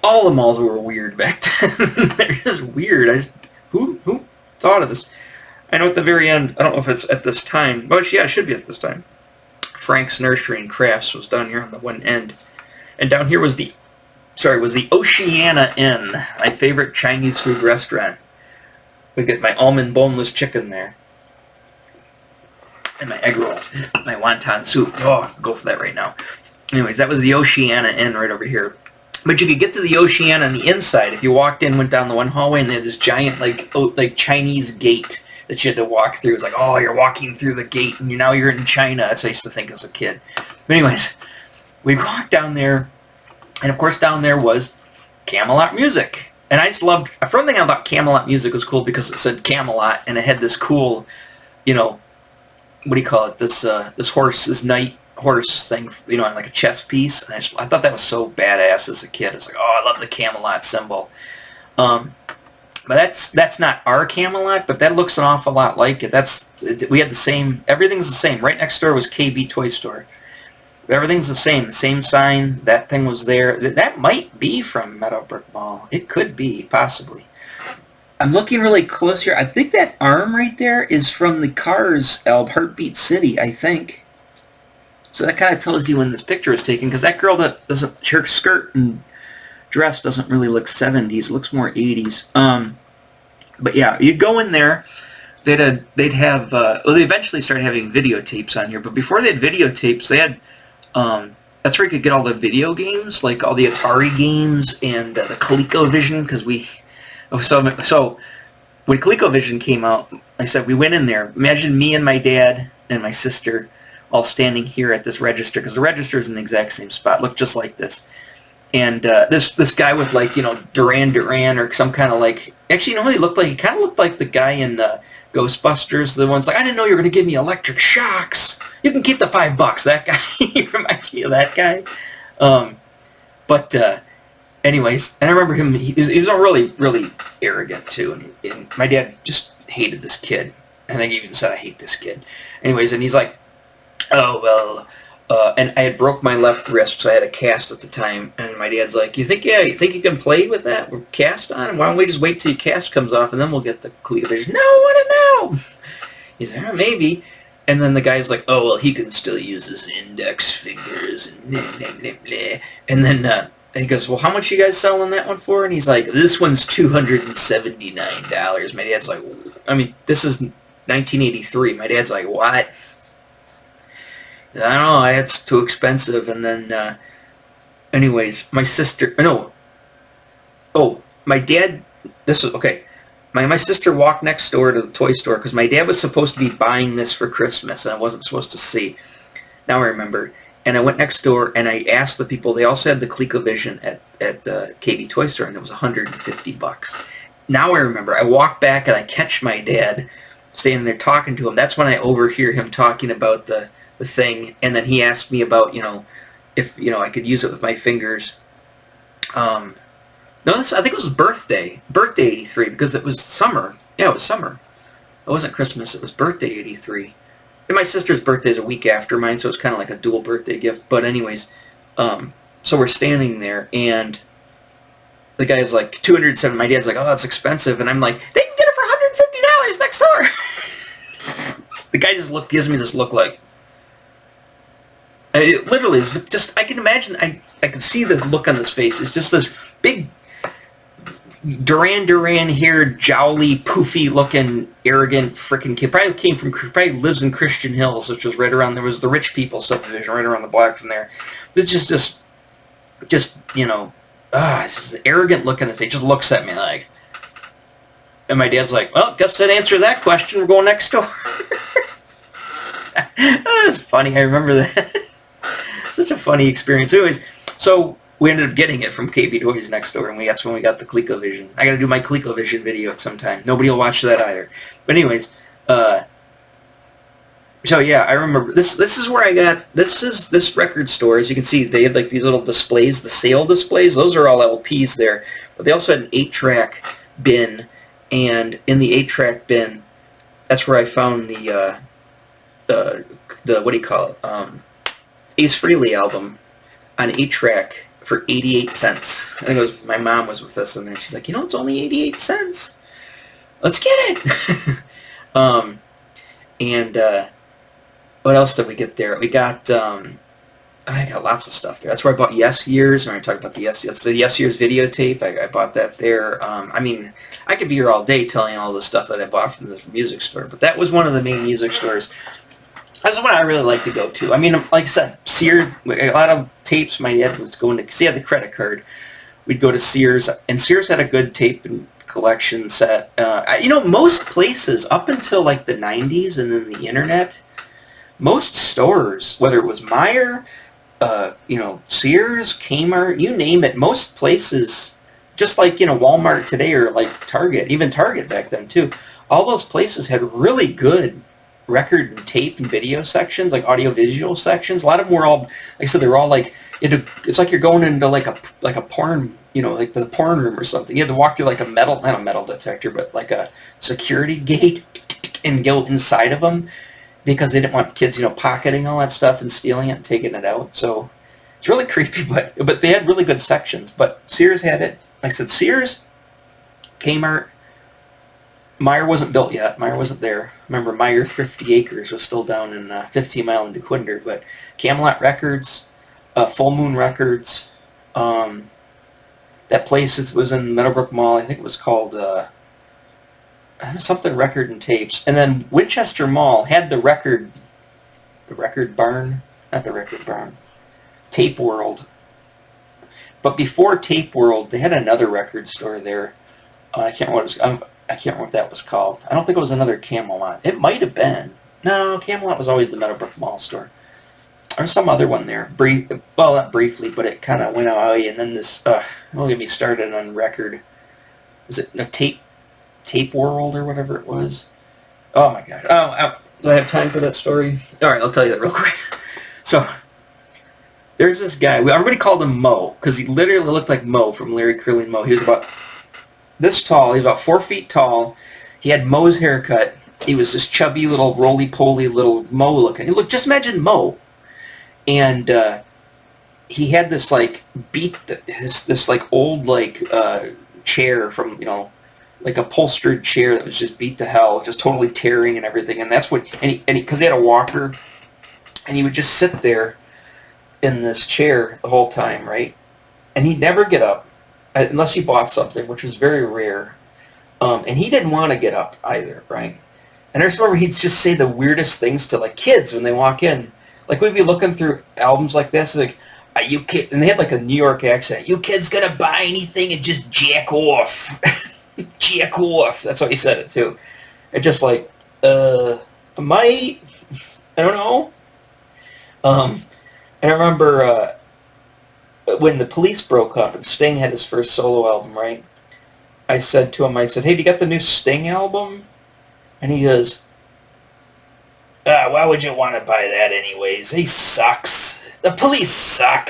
All the malls were weird back then. They're just weird. Who thought of this? I know at the very end, I don't know if it's at this time, but yeah, it should be at this time. Frank's Nursery and Crafts was down here on the one end. And down here was the Oceana Inn, my favorite Chinese food restaurant. We get my almond boneless chicken there. And my egg rolls, my wonton soup. Oh, go for that right now. Anyways, that was the Oceana Inn right over here. But you could get to the Oceana on the inside. If you walked in, went down the one hallway, and they had this giant, like Chinese gate that you had to walk through. It was like, oh, you're walking through the gate, and now you're in China. That's what I used to think as a kid. But anyways, we walked down there, and of course down there was Camelot music. And I just loved... The one thing about Camelot music was cool because it said Camelot, and it had this cool, what do you call it? This knight horse thing, on like a chess piece. And I thought that was so badass as a kid. I was like, oh, I love the Camelot symbol. But that's not our Camelot, but that looks an awful lot like it. We had the same. Everything's the same. Right next door was KB Toy Store. Everything's the same sign. That thing was there. That might be from Meadowbrook Mall. It could be, possibly. I'm looking really close here. I think that arm right there is from the Cars album, Heartbeat City, I think. So that kind of tells you when this picture is taken, because that girl her skirt and dress doesn't really look 70s. It looks more 80s. But yeah, you'd go in there. They eventually started having videotapes on here, but before they had videotapes, they had, that's where you could get all the video games, like all the Atari games and the ColecoVision, because so when ColecoVision came out, like I said, we went in there. Imagine me and my dad and my sister all standing here at this register, because the register is in the exact same spot. Looked just like this. And this guy with, like, you know, Duran Duran or some kind of, like, actually, you know what he looked like? He kind of looked like the guy in Ghostbusters. The one's like, I didn't know you were going to give me electric shocks. You can keep the $5. That guy, he reminds me of that guy. But anyways, and I remember him, he was really, really arrogant, too. And my dad just hated this kid. I think he even said, I hate this kid. Anyways, and he's like, oh, well, and I had broke my left wrist, so I had a cast at the time. And my dad's like, you think you can play with that with cast on? Why don't we just wait till your cast comes off, and then we'll get the ColecoVision? No, I want to know. He's like, oh, maybe. And then the guy's like, oh, well, he can still use his index fingers. And blah, blah, blah, blah. And then he goes, well, how much you guys selling that one for? And he's like, this one's $279. My dad's like, I mean, this is 1983. My dad's like, what? I don't know, it's too expensive. And then, anyways, my sister, my dad, this was, okay, my sister walked next door to the toy store, because my dad was supposed to be buying this for Christmas, and I wasn't supposed to see. Now I remember. And I went next door, and I asked the people, they also had the ColecoVision at KB Toy Store, and it was $150. Now I remember, I walked back, and I catch my dad standing there talking to him. That's when I overhear him talking about the thing, and then he asked me about, you know, if, you know, I could use it with my fingers. No, I think it was birthday 83, because it was summer. Yeah, it was summer. It wasn't Christmas, it was birthday 83. And my sister's birthday is a week after mine, so it's kind of like a dual birthday gift. But anyways, so we're standing there, and the guy's like, 207. My dad's like, oh, that's expensive. And I'm like, they can get it for $150 next door. The guy just gives me this look like, it literally is just, I can imagine, I can see the look on his face. It's just this big Duran Duran haired, jowly, poofy looking, arrogant freaking kid. Probably lives in Christian Hills, which was right around, there was the rich people subdivision right around the block from there. It's just, you know, it's an arrogant look in the face. Just looks at me like, and my dad's like, well, guess that answers that question. We're going next door. That's funny. I remember that. Such a funny experience. Anyways, so we ended up getting it from KB Toys next door, and that's when we got the ColecoVision. I got to do my ColecoVision video at some time. Nobody will watch that either. But anyways, so yeah, I remember this. This is where I got this record store. As you can see, they had like these little displays, the sale displays. Those are all LPs there. But they also had an 8-track bin, and in the 8-track bin, that's where I found the what do you call it? Ace Frehley album on 8-track for 88 cents. I think it was, my mom was with us, and then she's like, you know, it's only 88 cents. Let's get it. And what else did we get there? We got, I got lots of stuff there. That's where I bought Yes Years. When I talk about the Yes Years videotape, I bought that there. I mean, I could be here all day telling you all the stuff that I bought from the music store, but that was one of the main music stores. That's the one I really like to go to. I mean, like I said, Sears, a lot of tapes my dad was going to, because he had the credit card. We'd go to Sears, and Sears had a good tape and collection set. You know, most places, up until like the 90s and then the internet, most stores, whether it was Meijer, you know, Sears, Kmart, you name it, most places, just like, you know, Walmart today or like Target, even Target back then too, all those places had really good record and tape and video sections, like audio-visual sections. A lot of them were all, like I said, they're all like, it's like you're going into like a porn, you know, like the porn room or something. You had to walk through like a metal, not a metal detector, but like a security gate and go inside of them, because they didn't want kids, you know, pocketing all that stuff and stealing it and taking it out. So it's really creepy, but they had really good sections. But Sears had it. Like I said, Sears, Kmart, Meijer wasn't built yet. Meijer wasn't there. Remember, Meijer Thrifty Acres was still down in 15 Mile and DeQuinder. But Camelot Records, Full Moon Records, that place was in Meadowbrook Mall. I think it was called something Record and Tapes. And then Winchester Mall had the record barn, not the record barn, Tape World. But before Tape World, they had another record store there. I can't remember what that was called. I don't think it was another Camelot. It might have been. No, Camelot was always the Meadowbrook Mall store. Or some other one there. Well, not briefly, but it kind of went away. And then this, don't get me started on record. Was it a tape world or whatever it was? Oh my god. Do I have time for that story? All right, I'll tell you that real quick. So, there's this guy. Everybody called him Mo because he literally looked like Mo from Larry Curly and Mo. He was about this tall. He was about 4 feet tall. He had Mo's haircut. He was this chubby little roly-poly little Mo looking. He looked. Just imagine Mo. And he had this like this like old like chair from like upholstered chair that was just beat to hell, just totally tearing and everything. And that's what because he had a walker, and he would just sit there in this chair the whole time, right? And he'd never get up unless he bought something, which was very rare. And he didn't want to get up either, right? And I just remember he'd just say the weirdest things to like kids when they walk in. Like we'd be looking through albums like this, like, "Are you kid?" And they had like a New York accent. "You kids gonna buy anything and just jack off?" Jack off. That's how he said it too. And just like, might, I don't know. And I remember when the Police broke up and Sting had his first solo album, right? I said to him, "Hey, do you got the new Sting album?" And he goes, "Why would you want to buy that anyways? He sucks. The Police suck.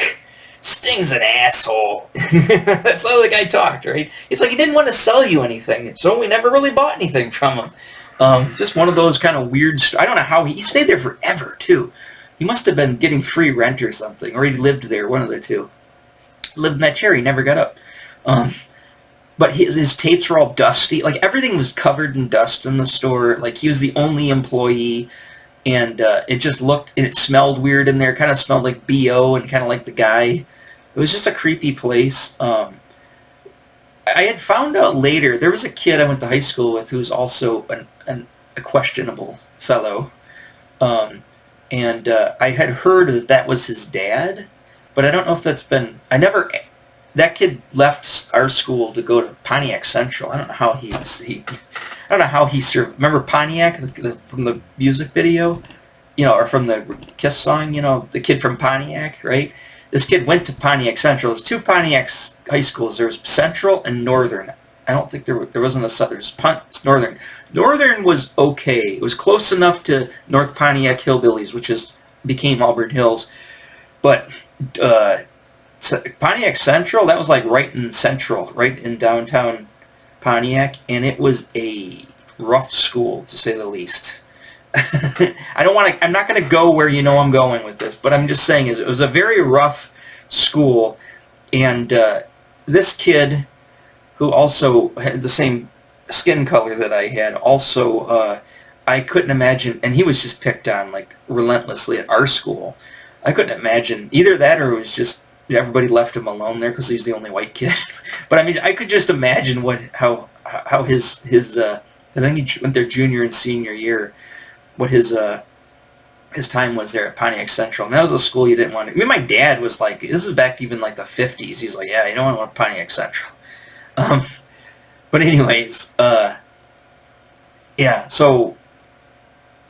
Sting's an asshole." That's how the guy talked, right? It's like he didn't want to sell you anything, so we never really bought anything from him. Just one of those kind of weird... I don't know how... He stayed there forever, too. He must have been getting free rent or something, or he lived there, one of the two. He lived in that chair, he never got up. But his tapes were all dusty. Like, everything was covered in dust in the store. Like, he was the only employee... And it just looked, and it smelled weird in there. It kind of smelled like B.O. and kind of like the guy. It was just a creepy place. I had found out later, there was a kid I went to high school with who was also a questionable fellow. I had heard that was his dad, but I don't know if that's been, that kid left our school to go to Pontiac Central. I don't know how I don't know how he served. Remember Pontiac from the music video? Or from the Kiss song, the kid from Pontiac, right? This kid went to Pontiac Central. There was two Pontiac high schools. There was Central and Northern. I don't think there wasn't a Southern. Northern. Northern was okay. It was close enough to North Pontiac Hillbillies, which became Auburn Hills. But Pontiac Central, that was like right in Central, right in downtown Pontiac, and it was a rough school, to say the least. I'm not going to go where I'm going with this, but I'm just saying it was a very rough school, and this kid, who also had the same skin color that I had, also, I couldn't imagine, and he was just picked on, like, relentlessly at our school. I couldn't imagine either that, or it was just everybody left him alone there because he's the only white kid. But I mean, I could just imagine how his I think he went there junior and senior year, what his time was there at Pontiac Central. And that was a school you didn't want to... I mean, my dad was like, this is back even like the 50s. He's like, yeah, you don't want Pontiac Central. But anyways, yeah, so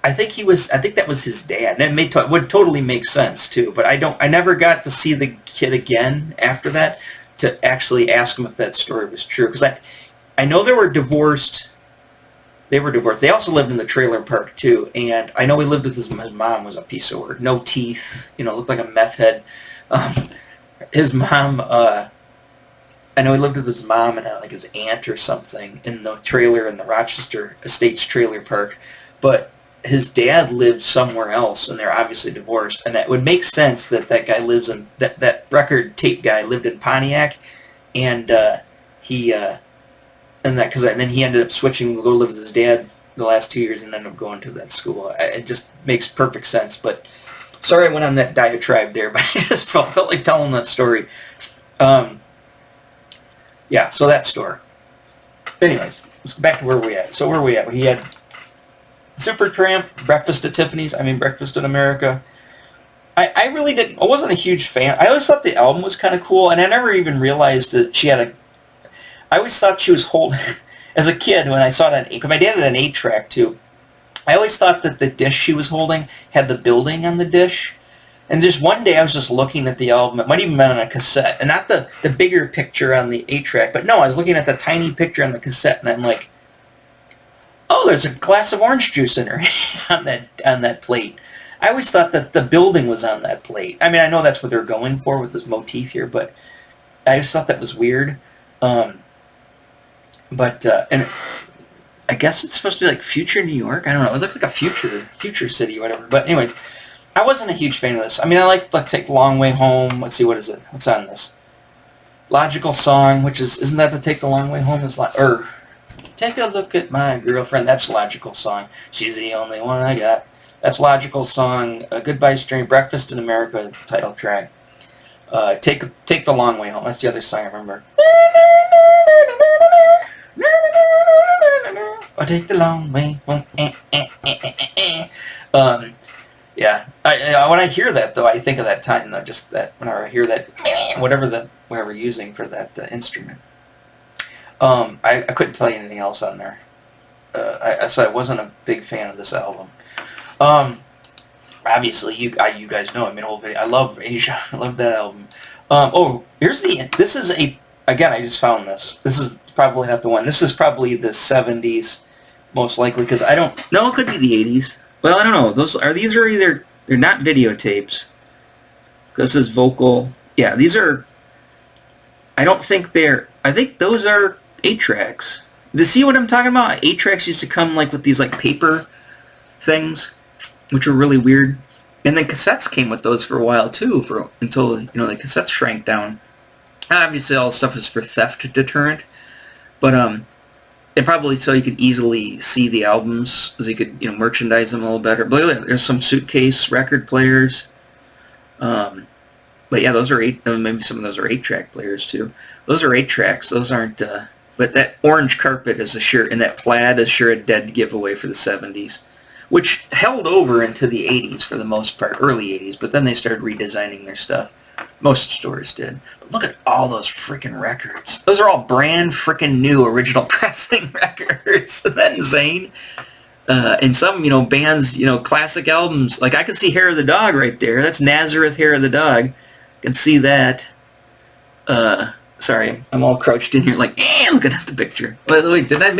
I think that was his dad. And it would totally make sense too. But I never got to see the kid again after that to actually ask him if that story was true. Because I know they were divorced. They were divorced. They also lived in the trailer park too. And I know he lived with his mom was a piece of work. No teeth. Looked like a meth head. His mom, I know he lived with his mom and like his aunt or something in the trailer in the Rochester Estates trailer park. But his dad lived somewhere else, and they're obviously divorced. And that would make sense that guy lives in that record tape guy lived in Pontiac, and then he ended up switching to go live with his dad the last 2 years, and ended up going to that school. It just makes perfect sense. But sorry I went on that diatribe there, but I just felt like telling that story. Yeah, so that store. Anyways, let's go back to where we at. So where we at? He had Supertramp, Breakfast at Tiffany's, Breakfast in America. I really didn't... I wasn't a huge fan. I always thought the album was kind of cool, and I never even realized that she had I always thought she was holding... As a kid, when I saw it on... Because my dad had an 8-track, too. I always thought that the dish she was holding had the building on the dish. And just one day I was just looking at the album. It might even been on a cassette. And not the bigger picture on the 8-track. But no, I was looking at the tiny picture on the cassette. And I'm like, oh, there's a glass of orange juice in her on that plate. I always thought that the building was on that plate. I mean, I know that's what they're going for with this motif here. But I just thought that was weird. And I guess it's supposed to be like future New York. I don't know. It looks like a future city or whatever. But anyway, I wasn't a huge fan of this. I mean, I like Take the Long Way Home. Let's see, what is it? What's on this? Logical Song, which isn't that the Take the Long Way Home? Or Take a Look at My Girlfriend. That's Logical Song. She's the only one I got. That's Logical Song. Goodbye Stranger. Breakfast in America, the title track. Take the Long Way Home. That's the other song I remember. I'll take the long way home. Yeah. When I hear that, though, I think of that time, though, just that, whenever I hear that, whatever we're using for that instrument. I couldn't tell you anything else on there. So I wasn't a big fan of this album. Obviously, you guys know, I made a whole video. I love Asia. I love that album. This is again, I just found this. This is probably not the one. This is probably the 70s, most likely, because I don't... No, it could be the 80s. Well, I don't know. These are either... They're not videotapes. This is vocal. Yeah, these are... I don't think they're... I think those are 8-tracks. To see what I'm talking about? 8-tracks used to come like with these like paper things, which were really weird. And then cassettes came with those for a while too, until the cassettes shrank down. Obviously, all the stuff is for theft deterrent, but and probably so you could easily see the albums, so you could merchandise them a little better. But there's some suitcase record players. But yeah, those are maybe some of those are 8-track players too. Those are 8-tracks. Those aren't. But that orange carpet is and that plaid is sure a dead giveaway for the 70s, which held over into the 80s for the most part, early 80s. But then they started redesigning their stuff. Most stores did. But look at all those freaking records. Those are all brand freaking new original pressing records. Isn't that insane? And some, bands, classic albums. Like I can see Hair of the Dog right there. That's Nazareth, Hair of the Dog. I can see that. Sorry, I'm all crouched in here like, looking at the picture. By the way, did I not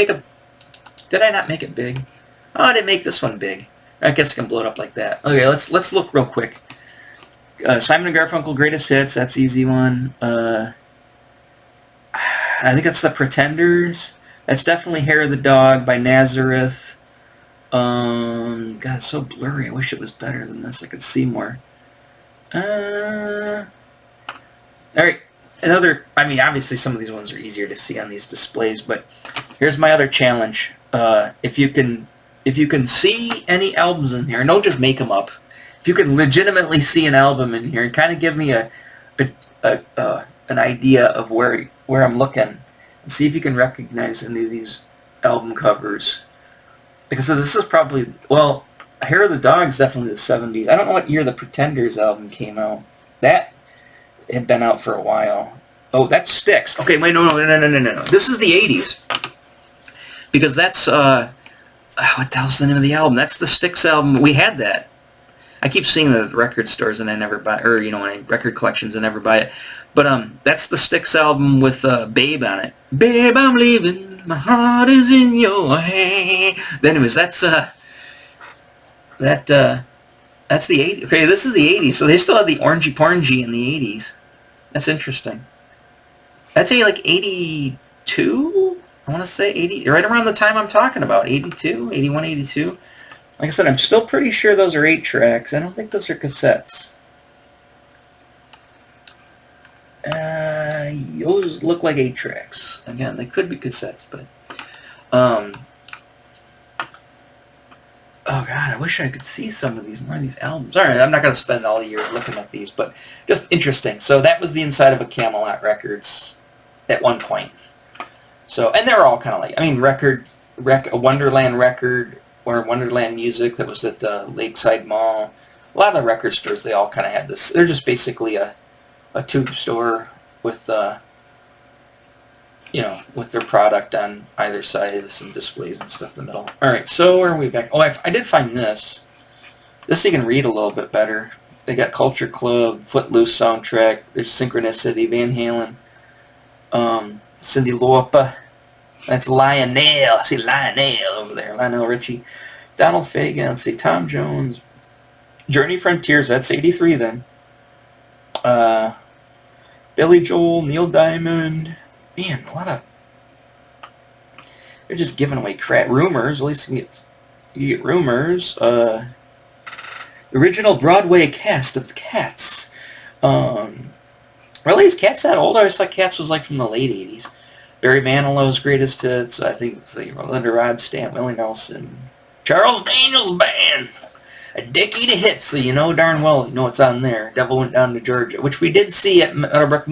make it big? Oh, I didn't make this one big. I guess I can blow it up like that. Okay, let's look real quick. Simon & Garfunkel Greatest Hits, that's an easy one. I think that's The Pretenders. That's definitely Hair of the Dog by Nazareth. God, it's so blurry. I wish it was better than this. I could see more. Alright, obviously some of these ones are easier to see on these displays, but here's my other challenge. If you can see any albums in here, and don't just make them up. If you can legitimately see an album in here and kind of give me an idea of where I'm looking, and see if you can recognize any of these album covers. Like I said, this is probably, well, Hair of the Dog is definitely the 70s. I don't know what year the Pretenders album came out. That had been out for a while. Oh, that's Styx. Okay, wait, no. This is the 80s. Because that's, what the hell's the name of the album? That's the Styx album. We had that. I keep seeing the record stores and I never buy, or record collections and never buy it. But that's the Styx album with Babe on it. Babe, I'm leaving. My heart is in your hand. Anyways, that's the 80s. Okay, this is the 80s. So they still had the orangey porangey in the 80s. That's interesting. That's like 82. I want to say 80, right around the time I'm talking about. 82, 81, 82. Like I said, I'm still pretty sure those are 8-tracks. I don't think those are cassettes. Those look like 8-tracks. Again, they could be cassettes, but... oh God, I wish I could see some of these, more of these albums. Alright, I'm not going to spend all year looking at these, but just interesting. So that was the inside of a Camelot Records at one point. So, and they're all kind of like, a Wonderland record, or Wonderland Music that was at the Lakeside Mall. A lot of the record stores, they all kind of had this. They're just basically a tube store with, you know, with their product on either side, with some displays and stuff in the middle. All right, so where are we back? Oh, I did find this. This you can read a little bit better. They got Culture Club, Footloose soundtrack. There's Synchronicity, Van Halen, Cyndi Lauper. That's Lionel. I see Lionel over there. Lionel Richie. Donald Fagen. Let's see, Tom Jones. Journey Frontiers. That's 83 then. Billy Joel, Neil Diamond. Man, a lot of... They're just giving away crap. Rumors. At least you get Rumors. Original Broadway cast of Cats. Really, is Cats that old? I always thought Cats was like from the late 80s. Barry Manilow's greatest hits. I think it's the Linda Ronstadt, Willie Nelson. Charles Daniels Band. A decade of hits, so you know darn well you know what's on there. Devil Went Down to Georgia, which we did see at Meadowbrook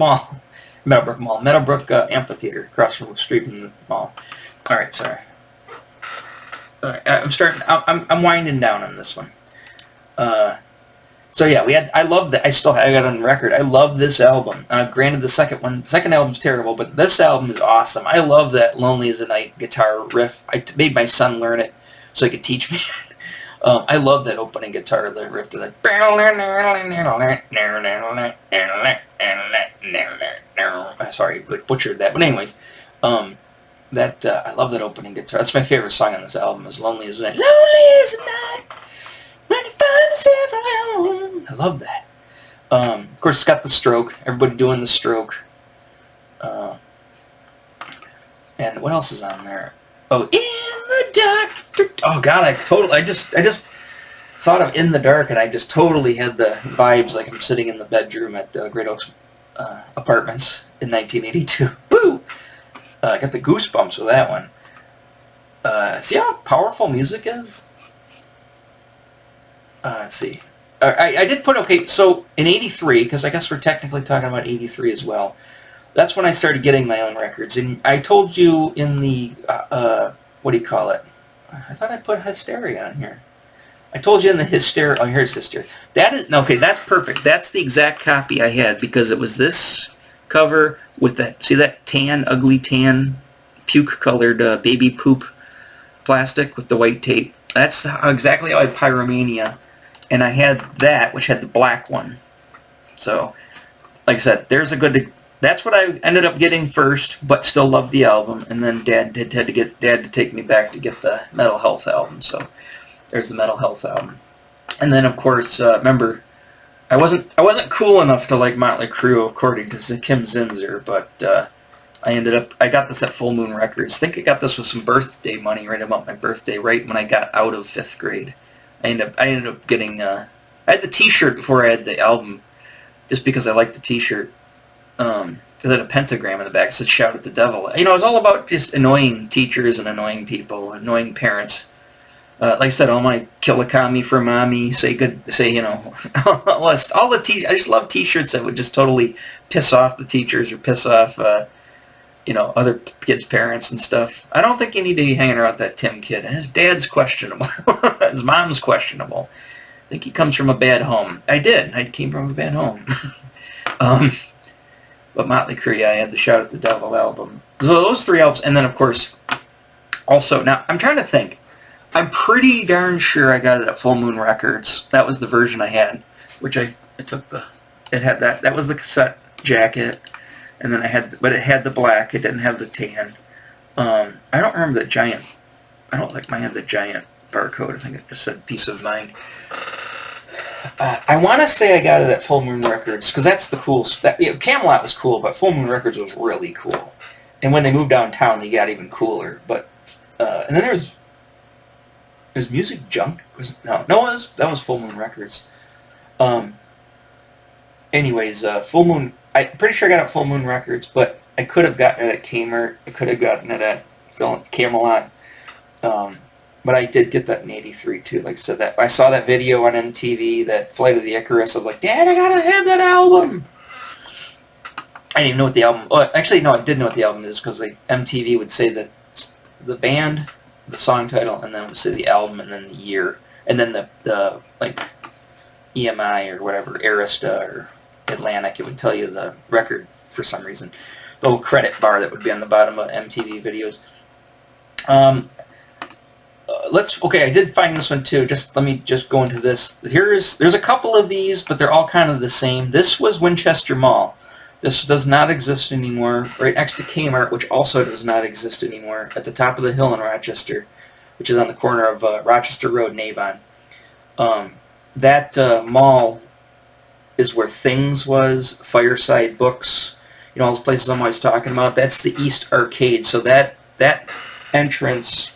Amphitheater, across from the street from the mall. All right, sorry. All right, I'm winding down on this one. So yeah, I love that. I got it on record. I love this album. Granted, the second album's terrible, but this album is awesome. I love that "Lonely as a Night" guitar riff. I made my son learn it so he could teach me. I love that opening guitar riff to that. Sorry, butchered that. But anyways, I love that opening guitar. That's my favorite song on this album. Is "Lonely as a Night." Lonely as a night. I love that. Of course, it's got the stroke. Everybody doing the stroke. And what else is on there? Oh, In the Dark. Oh God, I just thought of In the Dark, and I just totally had the vibes like I'm sitting in the bedroom at Great Oaks Apartments in 1982. Woo! I got the goosebumps with that one. See how powerful music is? Let's see. I did put, okay, so in 83, because I guess we're technically talking about 83 as well, that's when I started getting my own records. And I told you in the, what do you call it? I thought I put Hysteria on here. I told you in the Hysteria, oh, here's Hysteria. That is, okay, that's perfect. That's the exact copy I had, because it was this cover with that, see that tan, ugly tan, puke-colored baby poop plastic with the white tape. That's exactly how I had Pyromania. And I had that, which had the black one. So, like I said, there's a good... That's what I ended up getting first, but still loved the album. And then Dad had to take me back to get the Mental Health album. So, there's the Mental Health album. And then, of course, remember, I wasn't cool enough to like Motley Crue, according to Kim Zinzer, but I got this at Full Moon Records. I think I got this with some birthday money right about my birthday, right when I got out of 5th grade. I ended up getting, I had the t-shirt before I had the album, just because I liked the t-shirt. It had a pentagram in the back that said "Shout at the Devil." You know, it was all about just annoying teachers and annoying people, annoying parents. Like I said, all my "Kill a Commie for Mommy," you know, all the I just love t-shirts that would just totally piss off the teachers or piss off, you know, other kids' parents and stuff. I don't think you need to be hanging around that Tim kid. His dad's questionable. His mom's questionable. I think he comes from a bad home. I came from a bad home. But Motley Crue, yeah, I had the Shout at the Devil album. So those 3 albums, and then of course, also, now, I'm trying to think. I'm pretty darn sure I got it at Full Moon Records. That was the version I had, which I took it had that was the cassette jacket. And then but it had the black. It didn't have the tan. I don't remember the giant. I don't think mine had the giant barcode. I think it just said "Peace of Mind." I want to say I got it at Full Moon Records because that's the cool. Camelot was cool, but Full Moon Records was really cool. And when they moved downtown, they got even cooler. But and then there's Music Junk. That was Full Moon Records. Anyways, Full Moon. I'm pretty sure I got it at Full Moon Records, but I could have gotten it at Kmart. I could have gotten it at Camelot. But I did get that in 83 too. Like I said, that I saw that video on MTV, that Flight of the Icarus. I was like, Dad, I gotta have that album. I didn't even know what the album... Oh, actually, no, I did know what the album is because MTV would say that the band, the song title, and then would say the album, and then the year, and then the like EMI or whatever, Arista or Atlantic, it would tell you the record for some reason. little credit bar that would be on the bottom of MTV videos. Okay, I did find this one too. Let me go into this. There's a couple of these, but they're all kind of the same. This was Winchester Mall. This does not exist anymore. Right next to Kmart, which also does not exist anymore, at the top of the hill in Rochester, which is on the corner of Rochester Road and Avon. That mall is where Things was, Fireside Books, all those places I'm always talking about. That's the East Arcade. So that entrance,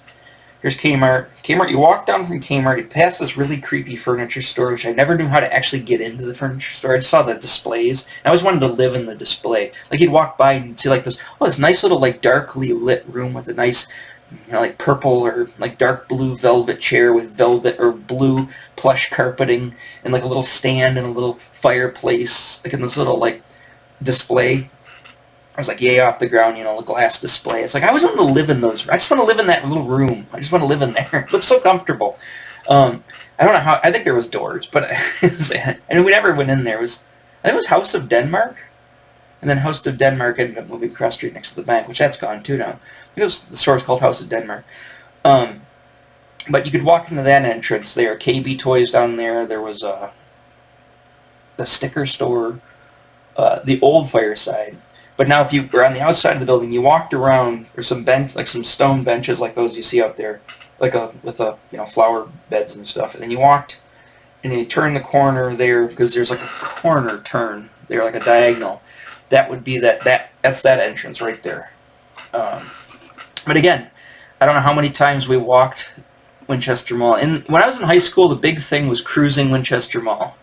here's Kmart. You walk down from Kmart, you pass this really creepy furniture store, which I never knew how to actually get into the furniture store. I just saw the displays. I always wanted to live in the display. Like, you'd walk by and see like this nice little like darkly lit room with a nice like purple or like dark blue velvet chair with velvet or blue plush carpeting and like a little stand and a little fireplace, like in this little like display. I was like, yay off the ground, a glass display. It's like, I always want to live in those. I just want to live in that little room. I just want to live in there. It looks so comfortable. I don't know how. I think there was doors, but and we never went in there. I think it was House of Denmark, and then House of Denmark ended up moving across the street next to the bank, which that's gone too now. I think the store was called House of Denmark. But you could walk into that entrance there. KB Toys down there. There was the sticker store, the old Fireside. But now if you were on the outside of the building, you walked around, there's some some stone benches like those you see out there, with flower beds and stuff. And then you walked and you turn the corner there, because there's like a corner turn there, like a diagonal. That would be that's that entrance right there. But again, I don't know how many times we walked Winchester Mall. And when I was in high school, the big thing was cruising Winchester Mall.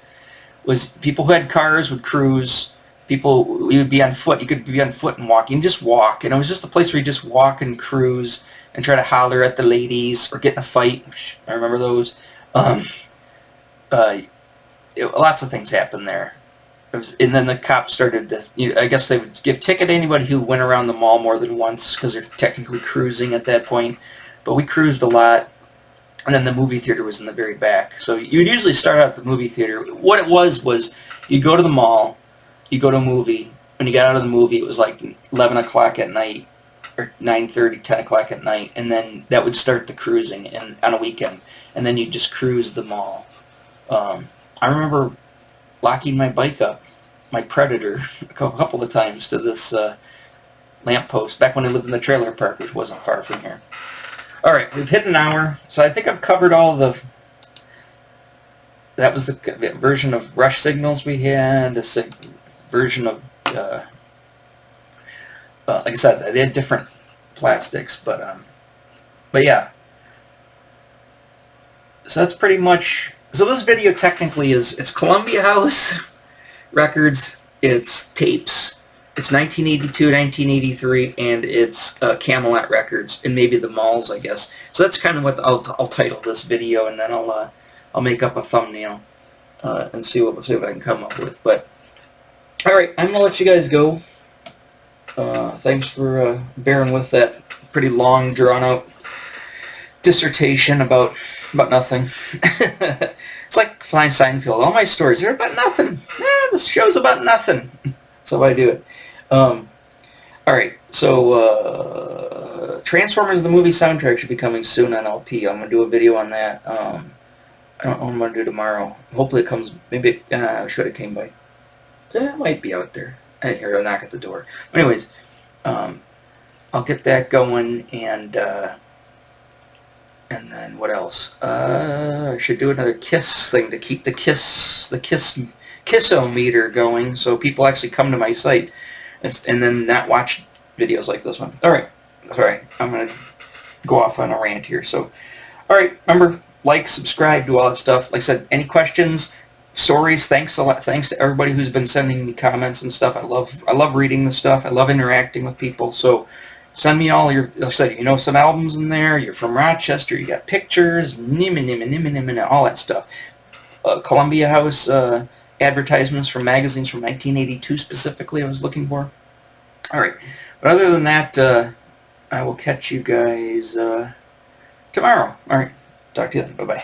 People who had cars would cruise. We would be on foot. You could be on foot and walk. You can just walk. And it was just a place where you just walk and cruise and try to holler at the ladies or get in a fight. I remember those. Lots of things happened there. And then the cops started to, I guess they would give ticket to anybody who went around the mall more than once, because they're technically cruising at that point. But we cruised a lot. And then the movie theater was in the very back. So you'd usually start out at the movie theater. What it was you'd go to the mall, you go to a movie. When you got out of the movie, it was like 11 o'clock at night, or 9:30, 10 o'clock at night, and then that would start the cruising on a weekend. And then you'd just cruise the mall. I remember locking my bike up, my Predator, a couple of times to this lamppost, back when I lived in the trailer park, which wasn't far from here. Alright, we've hit an hour, so I think I've covered all the... That was the version of Rush Signals we had, a version of... like I said, they had different plastics, but yeah. So that's pretty much... So this video technically it's Columbia House Records, it's tapes, it's 1982, 1983, and it's Camelot Records, and maybe the malls, I guess. So that's kind of what I'll title this video, and then I'll make up a thumbnail and see what I can come up with. But all right, I'm gonna let you guys go. Thanks for bearing with that pretty long, drawn-out dissertation about nothing. It's like Flying Seinfeld. All my stories are about nothing. This show's about nothing. That's how I do it. Alright, so Transformers the movie soundtrack should be coming soon on LP. I'm going to do a video on that. I don't know what I'm going to do tomorrow. Hopefully it comes, maybe, I should have came by. It might be out there. I didn't hear a knock at the door. Anyways, I'll get that going, and then what else? I should do another Kiss thing to keep the Kissometer going, so people actually come to my site and then not watch videos like this one. Alright, sorry, I'm going to go off on a rant here. So, alright, remember, like, subscribe, do all that stuff. Like I said, any questions, stories, thanks a lot. Thanks to everybody who's been sending me comments and stuff. I love reading the stuff. I love interacting with people. So send me all your, like I said, some albums in there. You're from Rochester. You got pictures, all that stuff. Columbia House advertisements from magazines from 1982 specifically I was looking for. Alright, but other than that, I will catch you guys tomorrow. Alright, talk to you then. Bye-bye.